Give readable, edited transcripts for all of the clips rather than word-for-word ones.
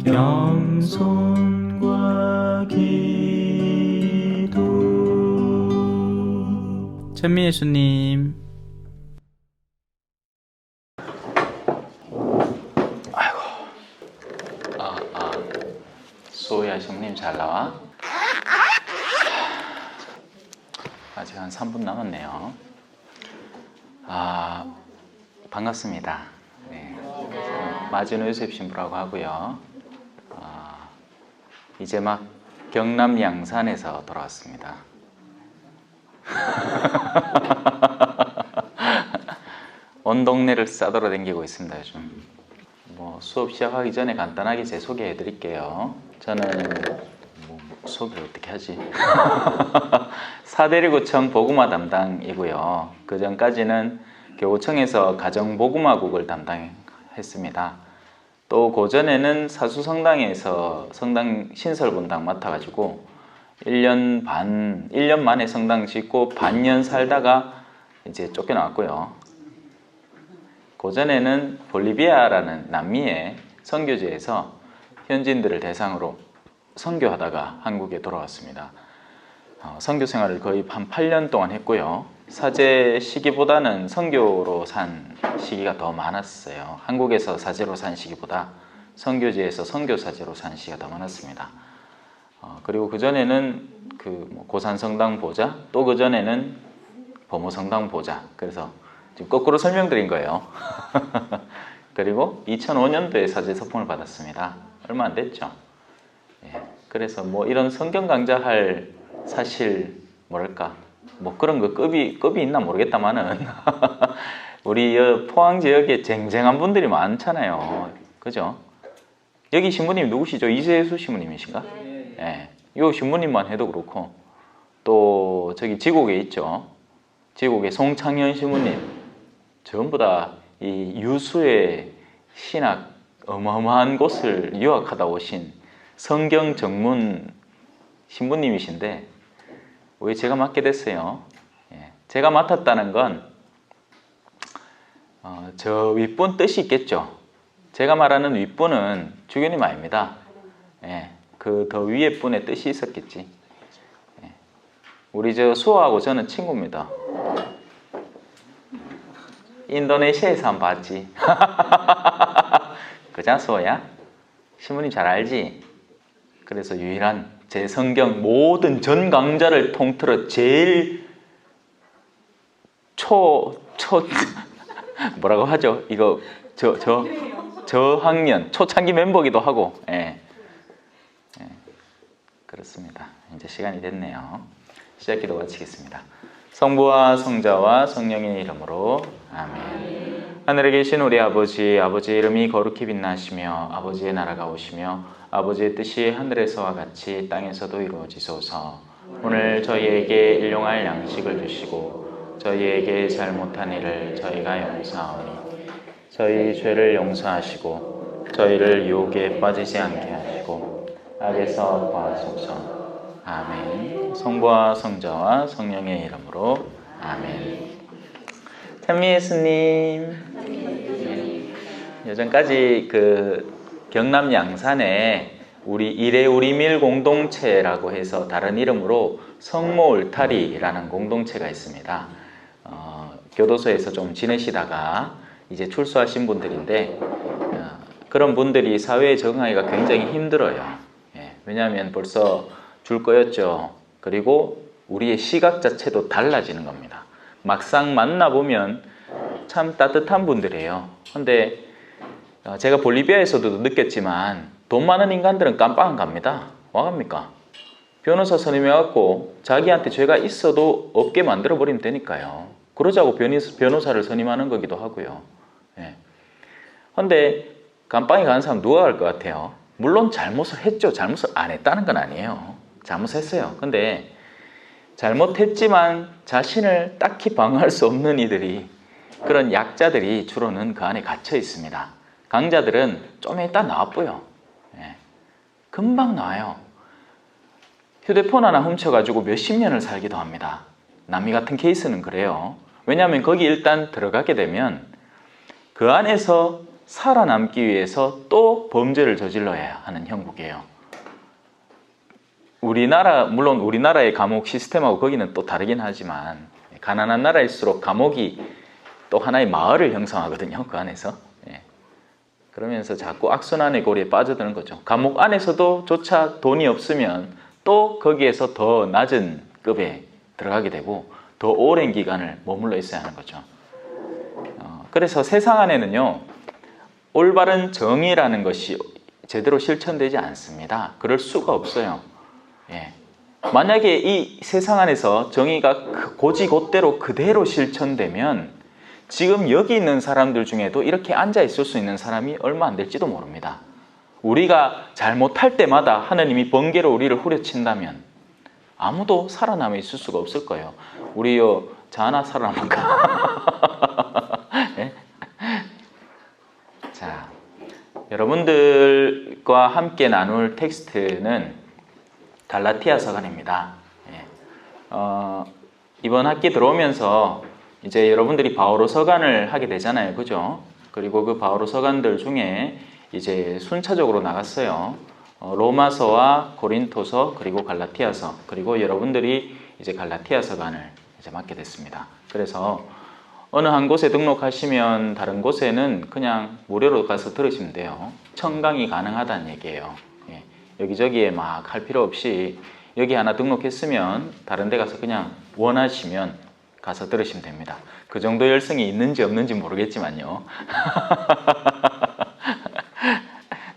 겸손과 기도. 천미예수님. 아이고. 소야 형님 잘 나와? 아직 한 3분 남았네요. 반갑습니다. 네. 마진우 요셉 신부라고 하고요. 이제 막 경남 양산에서 돌아왔습니다. 온 동네를 싸돌아다니고 있습니다. 요즘 수업 시작하기 전에 간단하게 제 소개해 드릴게요. 저는 소개 어떻게 하지? 사대리구청 보구마 담당이고요. 그 전까지는 교구청에서 가정보구마국을 담당했습니다. 또 그 전에는 사수성당에서 성당 신설분당 맡아가지고 1년 만에 성당 짓고 반년 살다가 이제 쫓겨나왔고요. 그 전에는 볼리비아라는 남미의 선교지에서 현지인들을 대상으로 선교하다가 한국에 돌아왔습니다. 선교 생활을 거의 한 8년 동안 했고요. 사제 시기보다는 선교로 산 시기가 더 많았어요. 한국에서 사제로 산 시기보다 선교지에서 선교 사제로 산 시기가 더 많았습니다. 그리고 그 전에는 고산성당 보좌, 또 그 전에는 범호성당 보좌. 그래서 지금 거꾸로 설명드린 거예요. 그리고 2005년도에 사제 서풍을 받았습니다. 얼마 안 됐죠. 그래서 이런 성경 강좌할 사실 그런 거 급이 있나 모르겠다마는 우리 포항 지역에 쟁쟁한 분들이 많잖아요. 그죠? 여기 신부님 누구시죠? 이세수 신부님이신가? 네. 이 신부님만 해도 그렇고 또 저기 지곡에 있죠. 지곡에 송창현 신부님 전부 다 이 유수의 신학 어마어마한 곳을 유학하다 오신 성경 전문 신부님이신데 왜 제가 맡게 됐어요? 제가 맡았다는 건 저 윗분 뜻이 있겠죠. 제가 말하는 윗분은 주교님 아닙니다. 그 더 위에 분의 뜻이 있었겠지. 우리 수호하고 저는 친구입니다. 인도네시아에서 한번 봤지. 그자 수호야? 신부님 잘 알지? 그래서 유일한 제 성경 모든 전 강좌를 통틀어 제일 뭐라고 하죠? 이거 저학년 초창기 멤버기도 하고. 그렇습니다. 이제 시간이 됐네요. 시작 기도 마치겠습니다. 성부와 성자와 성령의 이름으로 아멘. 하늘에 계신 우리 아버지, 아버지의 이름이 거룩히 빛나시며 아버지의 나라가 오시며 아버지의 뜻이 하늘에서와 같이 땅에서도 이루어지소서. 오늘 저희에게 일용할 양식을 주시고 저희에게 잘못한 일을 저희가 용서하오니 저희 죄를 용서하시고 저희를 유혹에 빠지지 않게 하시고 악에서 구하소서. 아멘. 성부와 성자와 성령의 이름으로 아멘. 찬미예수님. 예전까지 경남 양산에 우리 이레우리밀 공동체라고 해서 다른 이름으로 성모 울타리라는 공동체가 있습니다. 교도소에서 좀 지내시다가 이제 출소하신 분들인데 그런 분들이 사회에 적응하기가 굉장히 힘들어요. 왜냐하면 벌써 줄 거였죠. 그리고 우리의 시각 자체도 달라지는 겁니다. 막상 만나보면 참 따뜻한 분들이에요. 근데 제가 볼리비아에서도 느꼈지만 돈 많은 인간들은 깜빵 안 갑니다. 와갑니까? 변호사 선임해갖고 자기한테 죄가 있어도 없게 만들어버리면 되니까요. 그러자고 변호사를 선임하는 거기도 하고요. 근데 깜빵에 가는 사람 누가 갈 것 같아요? 물론 잘못을 했죠. 잘못을 안 했다는 건 아니에요. 잘못했어요. 근데 잘못했지만 자신을 딱히 방어할 수 없는 이들이, 그런 약자들이 주로는 그 안에 갇혀 있습니다. 강자들은 좀 이따 나와보여. 금방 나와요. 휴대폰 하나 훔쳐가지고 몇십 년을 살기도 합니다. 남미 같은 케이스는 그래요. 왜냐하면 거기 일단 들어가게 되면 그 안에서 살아남기 위해서 또 범죄를 저질러야 하는 형국이에요. 물론 우리나라의 감옥 시스템하고 거기는 또 다르긴 하지만 가난한 나라일수록 감옥이 또 하나의 마을을 형성하거든요. 그 안에서. 그러면서 자꾸 악순환의 고리에 빠져드는 거죠. 감옥 안에서도 조차 돈이 없으면 또 거기에서 더 낮은 급에 들어가게 되고 더 오랜 기간을 머물러 있어야 하는 거죠. 그래서 세상 안에는요, 올바른 정의라는 것이 제대로 실천되지 않습니다. 그럴 수가 없어요. 만약에 이 세상 안에서 정의가 고지곧대로 그대로 실천되면 지금 여기 있는 사람들 중에도 이렇게 앉아 있을 수 있는 사람이 얼마 안 될지도 모릅니다. 우리가 잘못할 때마다 하나님이 번개로 우리를 후려친다면 아무도 살아남아 있을 수가 없을 거예요. 우리요, 자 하나 살아남을까? 네? 자, 여러분들과 함께 나눌 텍스트는 갈라티아 서간입니다. 이번 학기 들어오면서 이제 여러분들이 바오로 서간을 하게 되잖아요. 그죠? 그리고 그 바오로 서간들 중에 이제 순차적으로 나갔어요. 로마서와 고린토서, 그리고 갈라티아서, 그리고 여러분들이 이제 갈라티아 서간을 이제 맡게 됐습니다. 그래서 어느 한 곳에 등록하시면 다른 곳에는 그냥 무료로 가서 들으시면 돼요. 청강이 가능하다는 얘기예요. 여기저기에 막 할 필요 없이 여기 하나 등록했으면 다른 데 가서 그냥 원하시면 가서 들으시면 됩니다. 그 정도 열성이 있는지 없는지 모르겠지만요.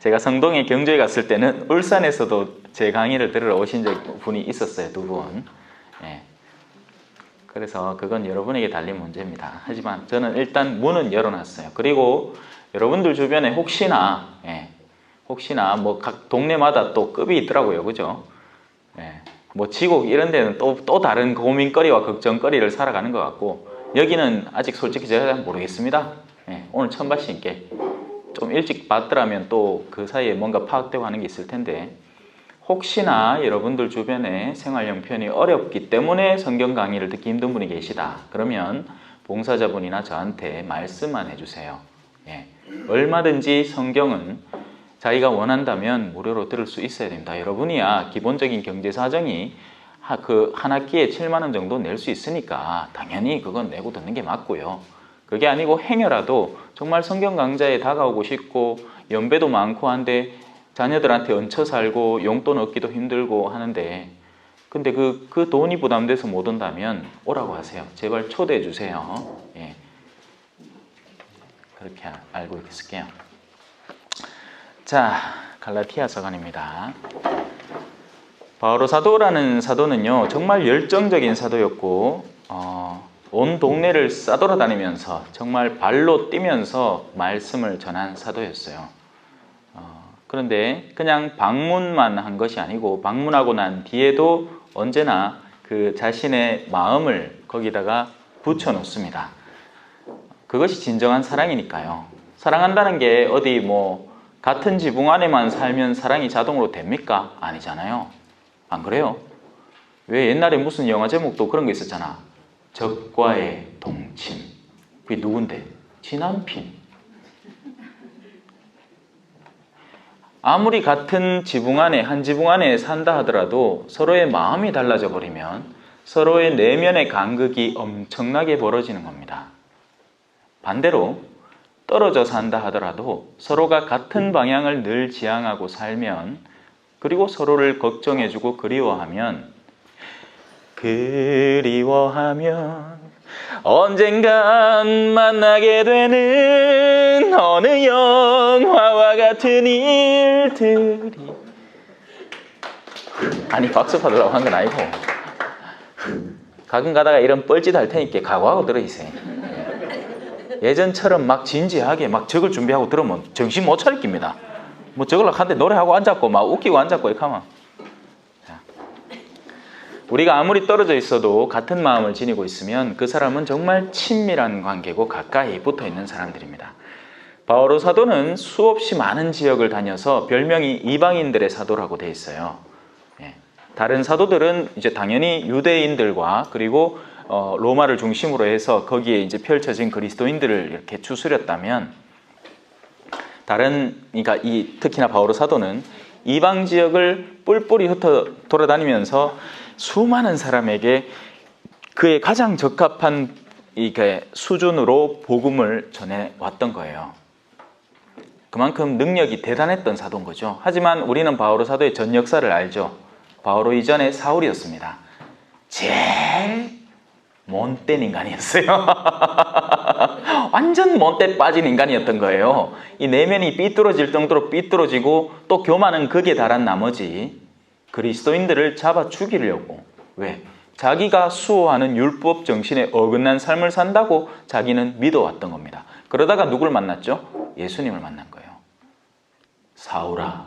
제가 성동에 경주에 갔을 때는 울산에서도 제 강의를 들으러 오신 분이 있었어요. 2분. 그래서 그건 여러분에게 달린 문제입니다. 하지만 저는 일단 문은 열어놨어요. 그리고 여러분들 주변에 혹시나 뭐 각 동네마다 또 급이 있더라고요. 그죠? 뭐 지곡 이런 데는 또 다른 고민거리와 걱정거리를 살아가는 것 같고, 여기는 아직 솔직히 제가 모르겠습니다. 오늘 처음 봤으니까 좀 일찍 봤더라면 또 그 사이에 뭔가 파악되고 하는 게 있을 텐데, 혹시나 여러분들 주변에 생활 형편이 어렵기 때문에 성경 강의를 듣기 힘든 분이 계시다. 그러면 봉사자분이나 저한테 말씀만 해주세요. 얼마든지 성경은 자기가 원한다면 무료로 들을 수 있어야 됩니다. 여러분이야 기본적인 경제 사정이 한 학기에 7만 원 정도 낼 수 있으니까 당연히 그건 내고 듣는 게 맞고요. 그게 아니고 행여라도 정말 성경 강좌에 다가오고 싶고 연배도 많고 한데 자녀들한테 얹혀 살고 용돈 얻기도 힘들고 하는데, 근데 그 돈이 부담돼서 못 온다면 오라고 하세요. 제발 초대해 주세요. 그렇게 알고 있을게요. 자, 갈라티아 서간입니다. 바오로 사도라는 사도는요, 정말 열정적인 사도였고 온 동네를 싸돌아다니면서 정말 발로 뛰면서 말씀을 전한 사도였어요. 그런데 그냥 방문만 한 것이 아니고 방문하고 난 뒤에도 언제나 그 자신의 마음을 거기다가 붙여 놓습니다. 그것이 진정한 사랑이니까요. 사랑한다는 게 어디 뭐 같은 지붕 안에만 살면 사랑이 자동으로 됩니까? 아니잖아요. 안 그래요? 왜 옛날에 무슨 영화 제목도 그런 게 있었잖아. 적과의 동침. 그게 누군데? 지난핀. 아무리 같은 지붕 안에, 한 지붕 안에 산다 하더라도 서로의 마음이 달라져 버리면 서로의 내면의 간극이 엄청나게 벌어지는 겁니다. 반대로 떨어져 산다 하더라도 서로가 같은 방향을 늘 지향하고 살면, 그리고 서로를 걱정해주고 그리워하면 언젠간 만나게 되는 어느 영화와 같은 일들이. 아니 박수 받으려고 한 건 아니고 가끔 가다가 이런 뻘짓 할 테니까 각오하고 들어있어요. 예전처럼 막 진지하게 막 적을 준비하고 들으면 정신 못 차릴 겁니다. 뭐 적으려고 하는데 노래하고 앉았고 막 웃기고 앉았고 이렇게 하면. 자, 우리가 아무리 떨어져 있어도 같은 마음을 지니고 있으면 그 사람은 정말 친밀한 관계고 가까이 붙어 있는 사람들입니다. 바오로 사도는 수없이 많은 지역을 다녀서 별명이 이방인들의 사도라고 돼 있어요. 다른 사도들은 이제 당연히 유대인들과 그리고 로마를 중심으로 해서 거기에 이제 펼쳐진 그리스도인들을 이렇게 추스렸다면, 그러니까 특히나 바오로 사도는 이방 지역을 뿔뿔이 흩어 돌아다니면서 수많은 사람에게 그의 가장 적합한 수준으로 복음을 전해왔던 거예요. 그만큼 능력이 대단했던 사도인 거죠. 하지만 우리는 바오로 사도의 전 역사를 알죠. 바오로 이전에 사울이었습니다. 제일 못된 인간이었어요. 완전 못돼 빠진 인간이었던 거예요. 이 내면이 삐뚤어질 정도로 삐뚤어지고 또 교만은 극에 달한 나머지 그리스도인들을 잡아 죽이려고, 왜? 자기가 수호하는 율법 정신에 어긋난 삶을 산다고 자기는 믿어왔던 겁니다. 그러다가 누굴 만났죠? 예수님을 만난 거예요. 사울아,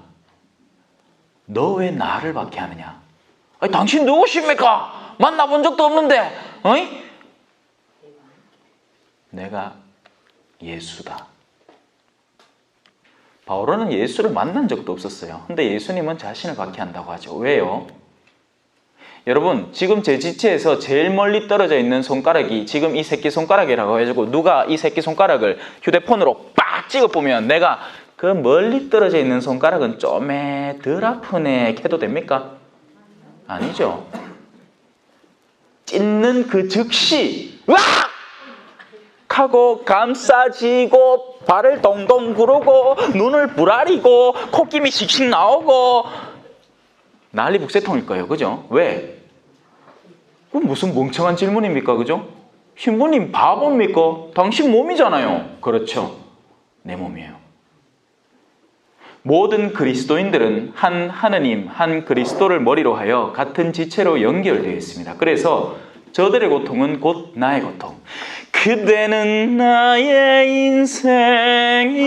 너 왜 나를 박해하느냐? 아니, 당신 누구십니까? 만나본 적도 없는데, 어이? 내가 예수다. 바오로는 예수를 만난 적도 없었어요. 근데 예수님은 자신을 박해한다고 하죠. 왜요? 여러분, 지금 제 지체에서 제일 멀리 떨어져 있는 손가락이 지금 이 새끼손가락이라고 해가지고 누가 이 새끼손가락을 휴대폰으로 빡 찍어보면 내가 그 멀리 떨어져 있는 손가락은 좀에 덜 아프네 해도 됩니까? 아니죠. 찢는 그 즉시 으악! 하고 감싸지고 발을 동동 구르고 눈을 부라리고 콧김이 씩씩 나오고 난리 북새통일 거예요. 그죠? 왜? 그건 무슨 멍청한 질문입니까? 그죠? 신부님 바보입니까? 당신 몸이잖아요. 그렇죠. 내 몸이에요. 모든 그리스도인들은 한 하느님, 한 그리스도를 머리로 하여 같은 지체로 연결되어 있습니다. 그래서 저들의 고통은 곧 나의 고통. 그대는 나의 인생,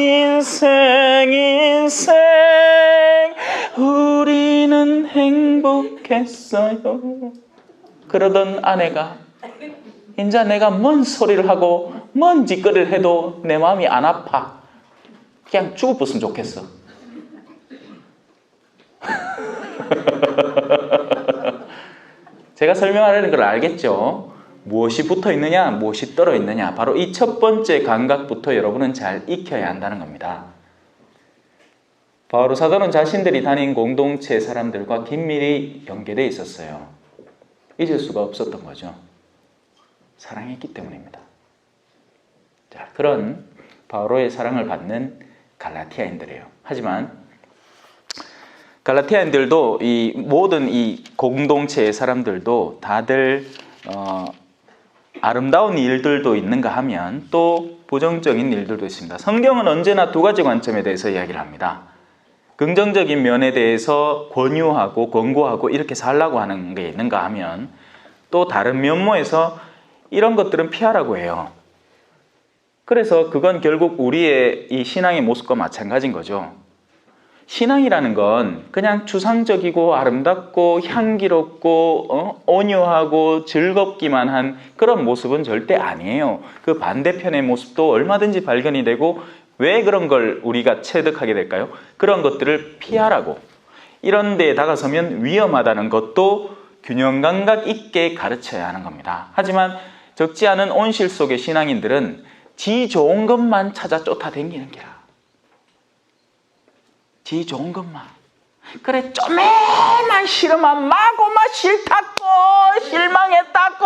우리는 행복했어요. 그러던 아내가 이제 내가 뭔 소리를 하고 뭔 짓거리를 해도 내 마음이 안 아파. 그냥 죽어버렸으면 좋겠어. 제가 설명하려는 걸 알겠죠? 무엇이 붙어 있느냐, 무엇이 떨어 있느냐. 바로 이 첫 번째 감각부터 여러분은 잘 익혀야 한다는 겁니다. 바오로 사도는 자신들이 다닌 공동체 사람들과 긴밀히 연계되어 있었어요. 잊을 수가 없었던 거죠. 사랑했기 때문입니다. 자, 그런 바오로의 사랑을 받는 갈라티아인들이에요. 하지만 갈라티아인들도 이 모든 이 공동체의 사람들도 다들 아름다운 일들도 있는가 하면 또 부정적인 일들도 있습니다. 성경은 언제나 두 가지 관점에 대해서 이야기를 합니다. 긍정적인 면에 대해서 권유하고 권고하고 이렇게 살라고 하는 게 있는가 하면 또 다른 면모에서 이런 것들은 피하라고 해요. 그래서 그건 결국 우리의 이 신앙의 모습과 마찬가지인 거죠. 신앙이라는 건 그냥 추상적이고 아름답고 향기롭고 온유하고 즐겁기만 한 그런 모습은 절대 아니에요. 그 반대편의 모습도 얼마든지 발견이 되고 왜 그런 걸 우리가 체득하게 될까요? 그런 것들을 피하라고. 이런 데에 다가서면 위험하다는 것도 균형 감각 있게 가르쳐야 하는 겁니다. 하지만 적지 않은 온실 속의 신앙인들은 지 좋은 것만 찾아 쫓아다니는 게라. 지 좋은 것만. 그래, 쪼매만 싫으면 마구마 싫다고 실망했다고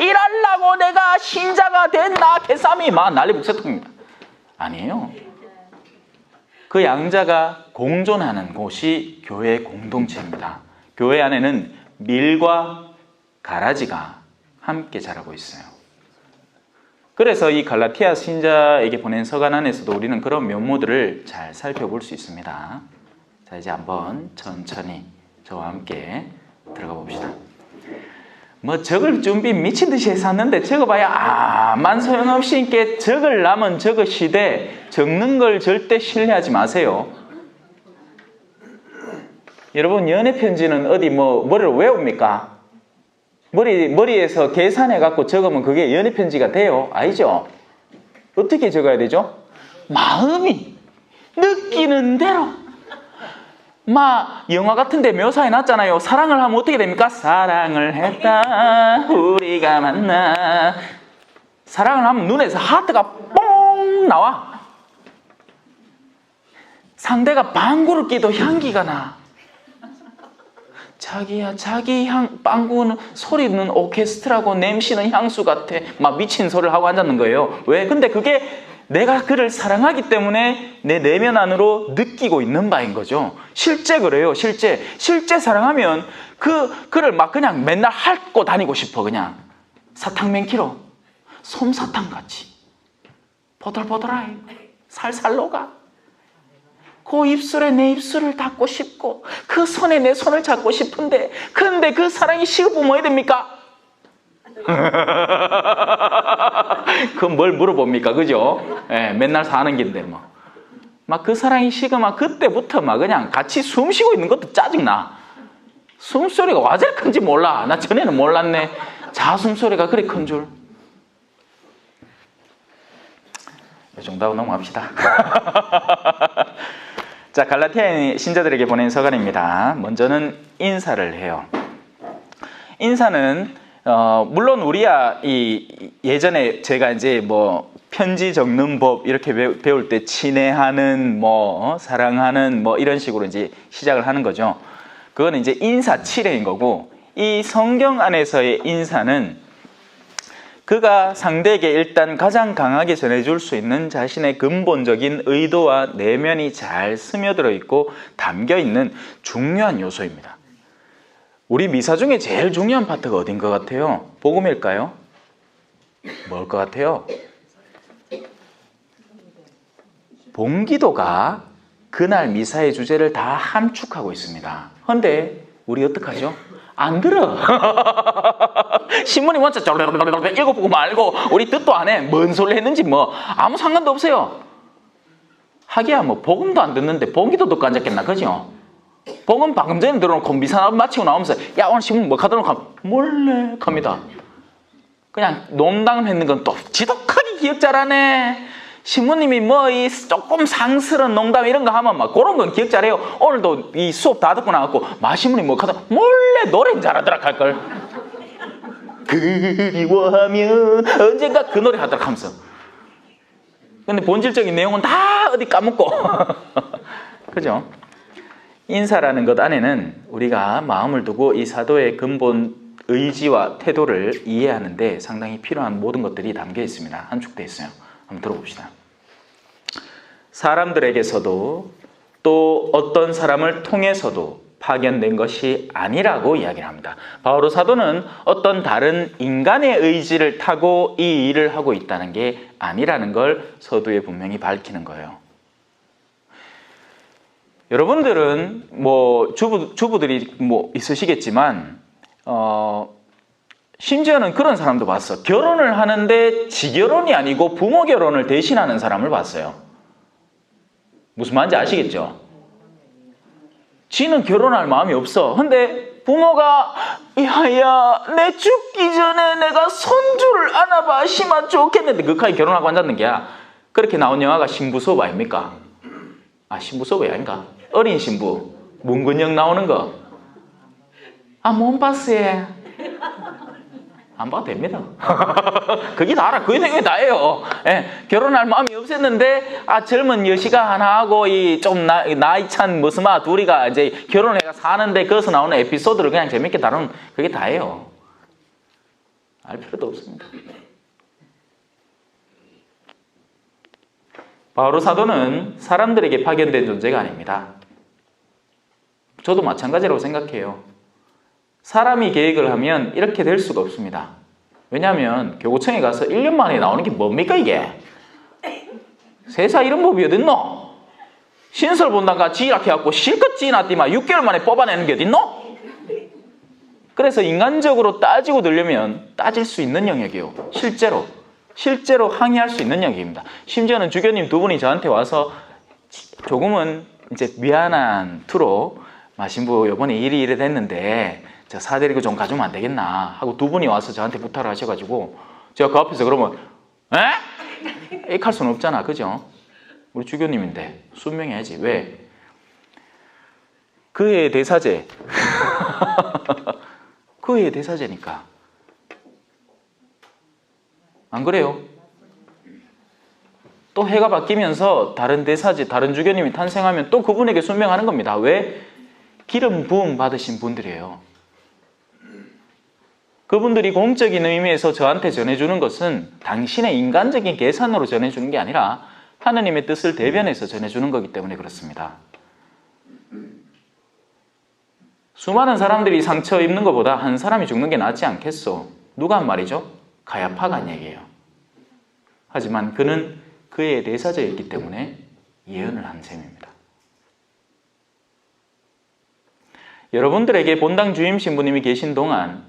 일하려고 내가 신자가 됐나 개쌈이 막 난리 북새통입니다. 아니에요. 그 양자가 공존하는 곳이 교회 공동체입니다. 교회 안에는 밀과 가라지가 함께 자라고 있어요. 그래서 이 갈라티아 신자에게 보낸 서간 안에서도 우리는 그런 면모들을 잘 살펴볼 수 있습니다. 자, 이제 한번 천천히 저와 함께 들어가 봅시다. 뭐 적을 준비 미친 듯이 해서 왔는데 적어봐야 아만 소용없이 있게 적을라면 적으시되 적는 걸 절대 신뢰하지 마세요. 여러분, 연애 편지는 어디 뭐 머리로 외웁니까? 머리에서 계산해갖고 적으면 그게 연애 편지가 돼요? 아니죠? 어떻게 적어야 되죠? 마음이 느끼는 대로. 영화 같은 데 묘사해 놨잖아요. 사랑을 하면 어떻게 됩니까? 사랑을 했다 우리가 만나. 사랑을 하면 눈에서 하트가 뽕 나와. 상대가 방구를 끼도 향기가 나. 자기야, 자기 빵구는 소리는 오케스트라고 냄새는 향수 같아. 막 미친 소리를 하고 앉았는 거예요. 왜? 근데 그게 내가 그를 사랑하기 때문에 내 내면 안으로 느끼고 있는 바인 거죠. 실제 그래요. 실제 사랑하면 그를 막 그냥 맨날 핥고 다니고 싶어. 그냥 사탕 맨키로 솜사탕 같이 보들보들하게 살살 녹아. 그 입술에 내 입술을 닿고 싶고 그 손에 내 손을 잡고 싶은데, 근데 그 사랑이 식으면 뭐 해야 됩니까? 그건 뭘 물어봅니까? 그죠? 예, 맨날 사는 긴데 뭐. 막 그 사랑이 식으면 그때부터 막 그냥 같이 숨 쉬고 있는 것도 짜증나. 숨소리가 와 저리 큰지 몰라. 나 전에는 몰랐네. 자숨소리가 그리 큰 줄. 이 정도 하고 넘어갑시다. 자, 갈라티아 신자들에게 보낸 서간입니다. 먼저는 인사를 해요. 인사는 물론 우리야 예전에 제가 이제 뭐 편지 적는 법 이렇게 배울 때 친애하는 사랑하는 이런 식으로 이제 시작을 하는 거죠. 그거는 이제 인사 칠해인 거고, 이 성경 안에서의 인사는 그가 상대에게 일단 가장 강하게 전해줄 수 있는 자신의 근본적인 의도와 내면이 잘 스며들어 있고 담겨 있는 중요한 요소입니다. 우리 미사 중에 제일 중요한 파트가 어딘 것 같아요? 복음일까요? 뭘 것 같아요? 본기도가 그날 미사의 주제를 다 함축하고 있습니다. 그런데 우리 어떡하죠? 안 들어. 신문이 먼저 읽어보고 말고 우리 듣도 안 해. 뭔 소리 했는지 아무 상관도 없어요. 하기야 복음도 안 듣는데 본기도 듣고 앉았겠나, 그죠? 복음 방금 전에 들어놓고 미사 마치고 나오면서 야 오늘 신문 뭐 가도록 하면 몰래 갑니다. 그냥 농담 했는 건 또 지독하게 기억 잘하네. 신부님이 이 조금 상스러운 농담 이런 거 하면 막 그런 건 기억 잘해요. 오늘도 이 수업 다 듣고 나갖고 마시문이 하다 몰래 노래 잘하더라 할걸. 그리워하면 언젠가 그 노래 하더라 하면서. 근데 본질적인 내용은 다 어디 까먹고. 그죠? 인사라는 것 안에는 우리가 마음을 두고 이 사도의 근본 의지와 태도를 이해하는데 상당히 필요한 모든 것들이 담겨 있습니다. 함축되어 있어요. 한번 들어봅시다. 사람들에게서도 또 어떤 사람을 통해서도 파견된 것이 아니라고 이야기를 합니다. 바오로 사도는 어떤 다른 인간의 의지를 타고 이 일을 하고 있다는 게 아니라는 걸 서두에 분명히 밝히는 거예요. 여러분들은 주부들이 있으시겠지만 심지어는 그런 사람도 봤어. 결혼을 하는데 지 결혼이 아니고 부모 결혼을 대신하는 사람을 봤어요. 무슨 말인지 아시겠죠? 지는 결혼할 마음이 없어. 근데 부모가 야야 내 죽기 전에 내가 손주를 안아봐 시면 좋겠는데 그까지 결혼하고 앉았는 게야. 그렇게 나온 영화가 신부 수업 아닙니까? 신부 수업이 아닌가? 어린 신부 문근영 나오는 거. 못 봤어요. 안 봐도 됩니다. 그게 다라. 그게 되게 다예요. 예, 결혼할 마음이 없었는데 젊은 여시가 하나하고 좀 나이 찬 머스마 둘이가 이제 결혼해가 사는데 거기서 나오는 에피소드를 그냥 재밌게 다루는 그게 다예요. 알 필요도 없습니다. 바오로 사도는 사람들에게 파견된 존재가 아닙니다. 저도 마찬가지라고 생각해요. 사람이 계획을 하면 이렇게 될 수가 없습니다. 왜냐하면 교구청에 가서 1년 만에 나오는 게 뭡니까 이게? 세상 이런 법이 어딨노? 신설 본다가 지이락 해갖고 실컷 지어놨더만 6개월 만에 뽑아내는 게 어딨노? 그래서 인간적으로 따지고 들려면 따질 수 있는 영역이에요. 실제로 항의할 수 있는 영역입니다. 심지어는 주교님 두 분이 저한테 와서 조금은 이제 미안한 투로 마신부 이번에 일이 됐는데 저 사드리고 좀 가주면 안 되겠나 하고 두 분이 와서 저한테 부탁을 하셔가지고 제가 그 앞에서 그러면 에? 할 수는 없잖아. 그죠? 우리 주교님인데 순명해야지. 왜? 그의 대사제. 그의 대사제니까. 안 그래요? 또 해가 바뀌면서 다른 대사지, 다른 주교님이 탄생하면 또 그분에게 순명하는 겁니다. 왜? 기름 부음 받으신 분들이에요. 그분들이 공적인 의미에서 저한테 전해주는 것은 당신의 인간적인 계산으로 전해주는 게 아니라 하느님의 뜻을 대변해서 전해주는 거기 때문에 그렇습니다. 수많은 사람들이 상처 입는 것보다 한 사람이 죽는 게 낫지 않겠소? 누가 한 말이죠? 가야파가 한 얘기예요. 하지만 그는 그의 대사자였기 때문에 예언을 한 셈입니다. 여러분들에게 본당 주임 신부님이 계신 동안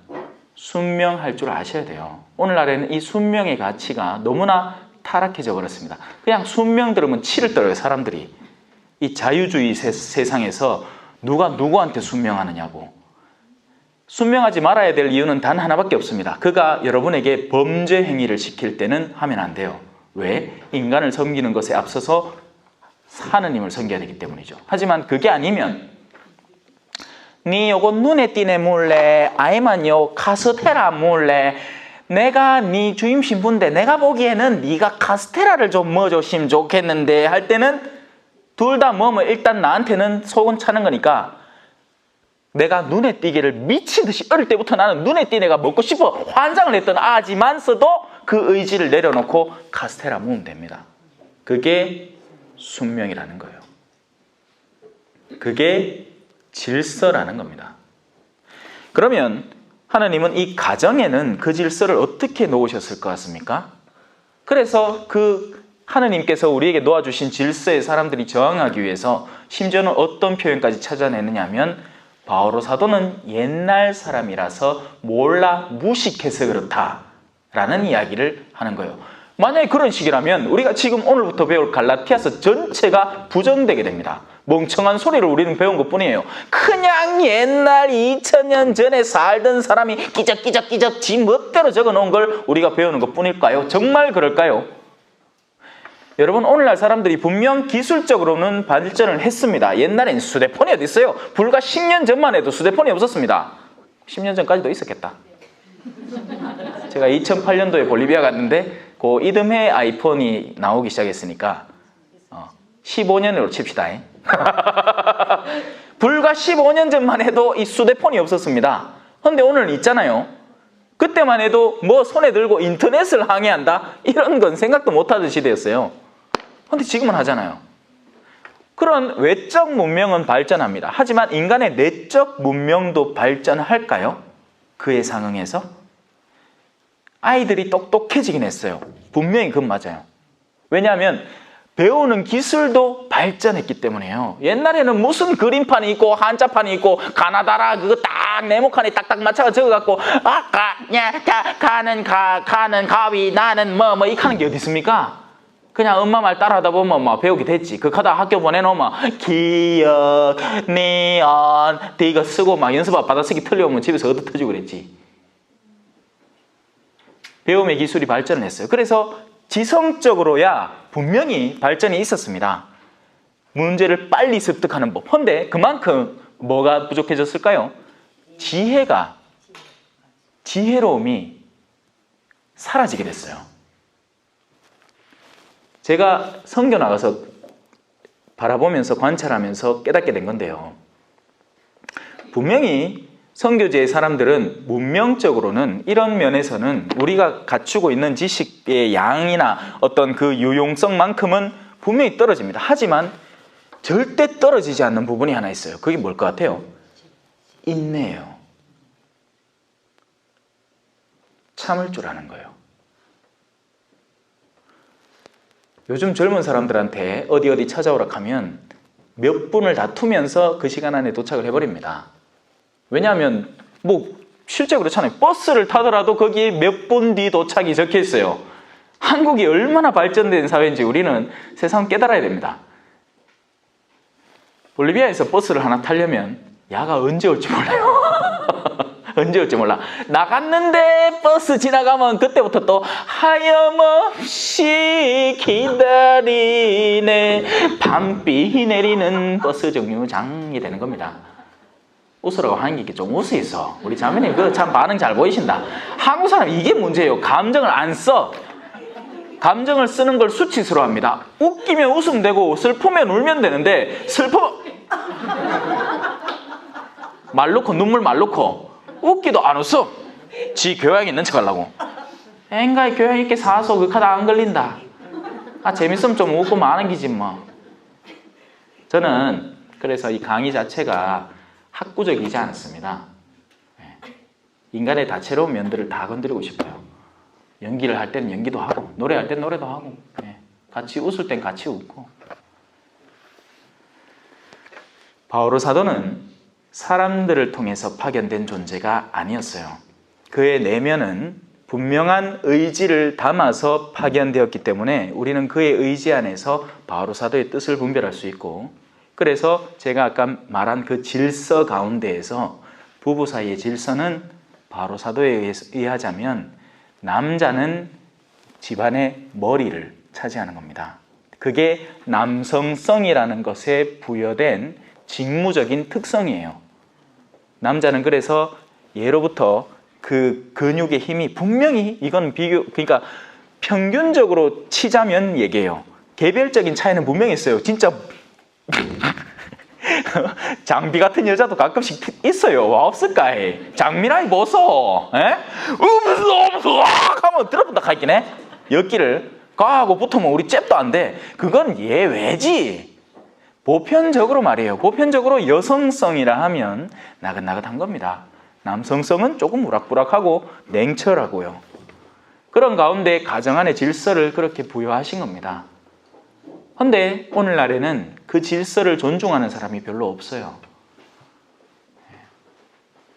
순명할 줄 아셔야 돼요. 오늘날에는 이 순명의 가치가 너무나 타락해져 버렸습니다. 그냥 순명 들으면 치를 떨어요, 사람들이. 이 자유주의 세상에서 누가 누구한테 순명하느냐고. 순명하지 말아야 될 이유는 단 하나밖에 없습니다. 그가 여러분에게 범죄 행위를 시킬 때는 하면 안 돼요. 왜? 인간을 섬기는 것에 앞서서 하느님을 섬겨야 되기 때문이죠. 하지만 그게 아니면 니 요거 눈에 띄네 몰래 아니면요 카스테라 몰래 내가 니 주임 신부인데 내가 보기에는 네가 카스테라를 좀 먹어줬으면 좋겠는데 할 때는 둘 다 뭐면 일단 나한테는 속은 차는 거니까 내가 눈에 띄기를 미친 듯이 어릴 때부터 나는 눈에 띄는 애가 먹고 싶어 환장을 했던 아지만서도 그 의지를 내려놓고 카스테라 먹으면 됩니다. 그게 순명이라는 거예요. 그게 질서라는 겁니다. 그러면 하나님은 이 가정에는 그 질서를 어떻게 놓으셨을 것 같습니까? 그래서 그 하나님께서 우리에게 놓아주신 질서에 사람들이 저항하기 위해서 심지어는 어떤 표현까지 찾아내느냐 하면 바오로 사도는 옛날 사람이라서 몰라 무식해서 그렇다라는 이야기를 하는 거예요. 만약에 그런 식이라면 우리가 지금 오늘부터 배울 갈라티아서 전체가 부정되게 됩니다. 멍청한 소리를 우리는 배운 것뿐이에요. 그냥 옛날 2000년 전에 살던 사람이 끼적끼적 지 멋대로 적어놓은 걸 우리가 배우는 것뿐일까요? 정말 그럴까요? 여러분, 오늘날 사람들이 분명 기술적으로는 발전을 했습니다. 옛날엔 휴대폰이 어디 있어요? 불과 10년 전만 해도 휴대폰이 없었습니다. 10년 전까지도 있었겠다. 제가 2008년도에 볼리비아 갔는데 그 이듬해 아이폰이 나오기 시작했으니까 15년으로 칩시다. 불과 15년 전만 해도 이 휴대폰이 없었습니다. 그런데 오늘 있잖아요. 그때만 해도 뭐 손에 들고 인터넷을 항해한다? 이런 건 생각도 못하던 시대였어요. 그런데 지금은 하잖아요. 그런 외적 문명은 발전합니다. 하지만 인간의 내적 문명도 발전할까요? 그에 상응해서? 아이들이 똑똑해지긴 했어요. 분명히 그건 맞아요. 왜냐하면 배우는 기술도 발전했기 때문에요. 옛날에는 무슨 그림판이 있고 한자판이 있고 가나다라 그거 딱 네모칸에 딱딱 맞춰서 적어갖고 가는 가위 나는 뭐 이 하는 게 어디 있습니까? 그냥 엄마 말 따라하다 보면 막 배우게 됐지. 그거 하다 학교 보내놓으면 기역, 니언 이거 쓰고 막 연습 받아쓰기 틀려오면 집에서 얻어 터지고 그랬지. 배움의 기술이 발전을 했어요. 그래서 지성적으로야 분명히 발전이 있었습니다. 문제를 빨리 습득하는 법. 그런데 그만큼 뭐가 부족해졌을까요? 지혜로움이 사라지게 됐어요. 제가 선교 나가서 바라보면서 관찰하면서 깨닫게 된 건데요. 분명히 선교지의 사람들은 문명적으로는 이런 면에서는 우리가 갖추고 있는 지식의 양이나 어떤 그 유용성만큼은 분명히 떨어집니다. 하지만 절대 떨어지지 않는 부분이 하나 있어요. 그게 뭘 것 같아요? 인내예요. 참을 줄 아는 거예요. 요즘 젊은 사람들한테 어디 찾아오라 하면 몇 분을 다투면서 그 시간 안에 도착을 해버립니다. 왜냐하면 뭐 실제 그렇잖아요. 버스를 타더라도 거기에 몇 분 뒤 도착이 적혀 있어요. 한국이 얼마나 발전된 사회인지 우리는 세상 깨달아야 됩니다. 볼리비아에서 버스를 하나 타려면 야가 언제 올지 몰라요. 언제 올지 몰라. 나갔는데 버스 지나가면 그때부터 또 하염없이 기다리네 밤비 내리는 버스 정류장이 되는 겁니다. 웃으라고 하는 게 좀 웃으있어. 우리 자매님 그 참 반응 잘 보이신다. 한국 사람 이게 문제예요. 감정을 안 써. 감정을 쓰는 걸 수치스러워합니다. 웃기면 웃으면 되고 슬프면 울면 되는데 말 놓고 눈물 말 놓고 웃기도 안 웃어. 지 교양 있는 척 하려고. 엥가이 교양 있게 사서 그 카드 안 걸린다. 재밌으면 좀 웃고 마는 기지 뭐. 저는 그래서 이 강의 자체가 학구적이지 않습니다. 인간의 다채로운 면들을 다 건드리고 싶어요. 연기를 할 때는 연기도 하고 노래할 때는 노래도 하고 같이 웃을 땐 같이 웃고. 바오로 사도는 사람들을 통해서 파견된 존재가 아니었어요. 그의 내면은 분명한 의지를 담아서 파견되었기 때문에 우리는 그의 의지 안에서 바오로 사도의 뜻을 분별할 수 있고, 그래서 제가 아까 말한 그 질서 가운데에서 부부 사이의 질서는 바오로 사도에 의하자면 남자는 집안의 머리를 차지하는 겁니다. 그게 남성성이라는 것에 부여된 직무적인 특성이에요. 남자는 그래서 예로부터 그 근육의 힘이 분명히, 이건 그러니까 평균적으로 치자면 얘기해요. 개별적인 차이는 분명히 있어요. 진짜 장비 같은 여자도 가끔씩 있어요. 와 없을까? 장미라이 보소. 없어 하면 들어본다 하긴 해. 엮기를 가하고 붙으면 우리 잽도 안 돼. 그건 예외지. 보편적으로 말이에요. 보편적으로 여성성이라 하면 나긋나긋한 겁니다. 남성성은 조금 우락부락하고 냉철하고요. 그런 가운데 가정 안의 질서를 그렇게 부여하신 겁니다. 그런데 오늘날에는 그 질서를 존중하는 사람이 별로 없어요.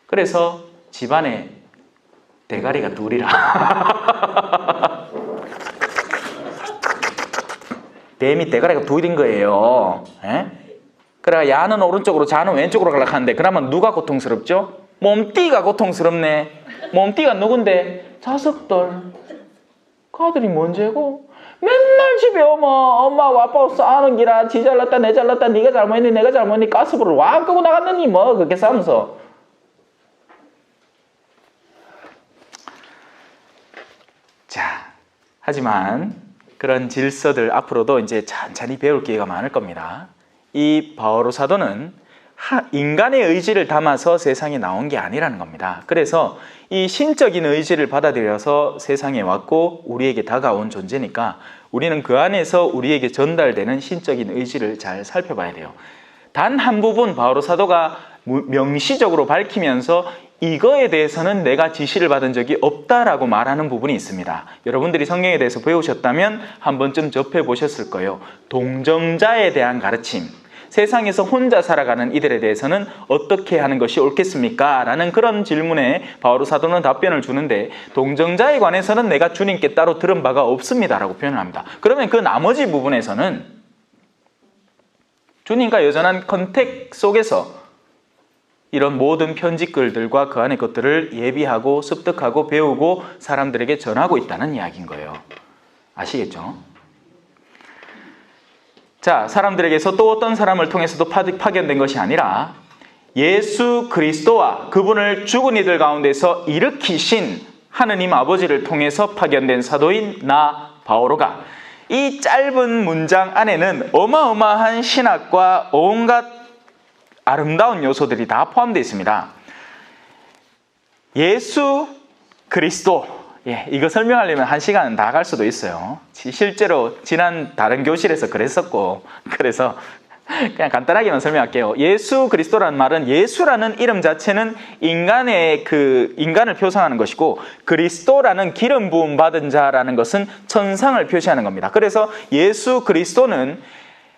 그래서 집안에 대가리가 둘이라. 뱀이 대가리가 둘인 거예요. 그래 야는 오른쪽으로 자는 왼쪽으로 가려고 하는데 그러면 누가 고통스럽죠? 몸띠가 고통스럽네. 몸띠가 누군데? 자석들. 가들이 뭔죄고? 맨날 집에 오면 엄마하고 아빠하고 싸우는 기라. 지 잘났다 내 잘났다 네가 잘못했니 내가 잘못했니 가스불을 왕 끄고 나갔느니 뭐 그렇게 싸우면서. 자, 하지만 그런 질서들 앞으로도 이제 천천히 배울 기회가 많을 겁니다. 이 바오로 사도는 인간의 의지를 담아서 세상에 나온 게 아니라는 겁니다. 그래서 이 신적인 의지를 받아들여서 세상에 왔고 우리에게 다가온 존재니까 우리는 그 안에서 우리에게 전달되는 신적인 의지를 잘 살펴봐야 돼요. 단 한 부분 바오로 사도가 명시적으로 밝히면서 이거에 대해서는 내가 지시를 받은 적이 없다라고 말하는 부분이 있습니다. 여러분들이 성경에 대해서 배우셨다면 한 번쯤 접해보셨을 거예요. 동정자에 대한 가르침. 세상에서 혼자 살아가는 이들에 대해서는 어떻게 하는 것이 옳겠습니까? 라는 그런 질문에 바오로 사도는 답변을 주는데 동정자에 관해서는 내가 주님께 따로 들은 바가 없습니다 라고 표현을 합니다. 그러면 그 나머지 부분에서는 주님과 여전한 컨택 속에서 이런 모든 편지글들과 그 안의 것들을 예비하고 습득하고 배우고 사람들에게 전하고 있다는 이야기인 거예요. 아시겠죠? 자, 사람들에게서 또 어떤 사람을 통해서도 파견된 것이 아니라 예수 그리스도와 그분을 죽은 이들 가운데서 일으키신 하느님 아버지를 통해서 파견된 사도인 나 바오로가 이 짧은 문장 안에는 어마어마한 신학과 온갖 아름다운 요소들이 다 포함되어 있습니다. 예수 그리스도, 이거 설명하려면 1시간은 다 갈 수도 있어요. 실제로 지난 다른 교실에서 그랬었고, 그래서 그냥 간단하게만 설명할게요. 예수 그리스도라는 말은 예수라는 이름 자체는 인간을 표상하는 것이고 그리스도라는 기름 부음 받은 자라는 것은 천상을 표시하는 겁니다. 그래서 예수 그리스도는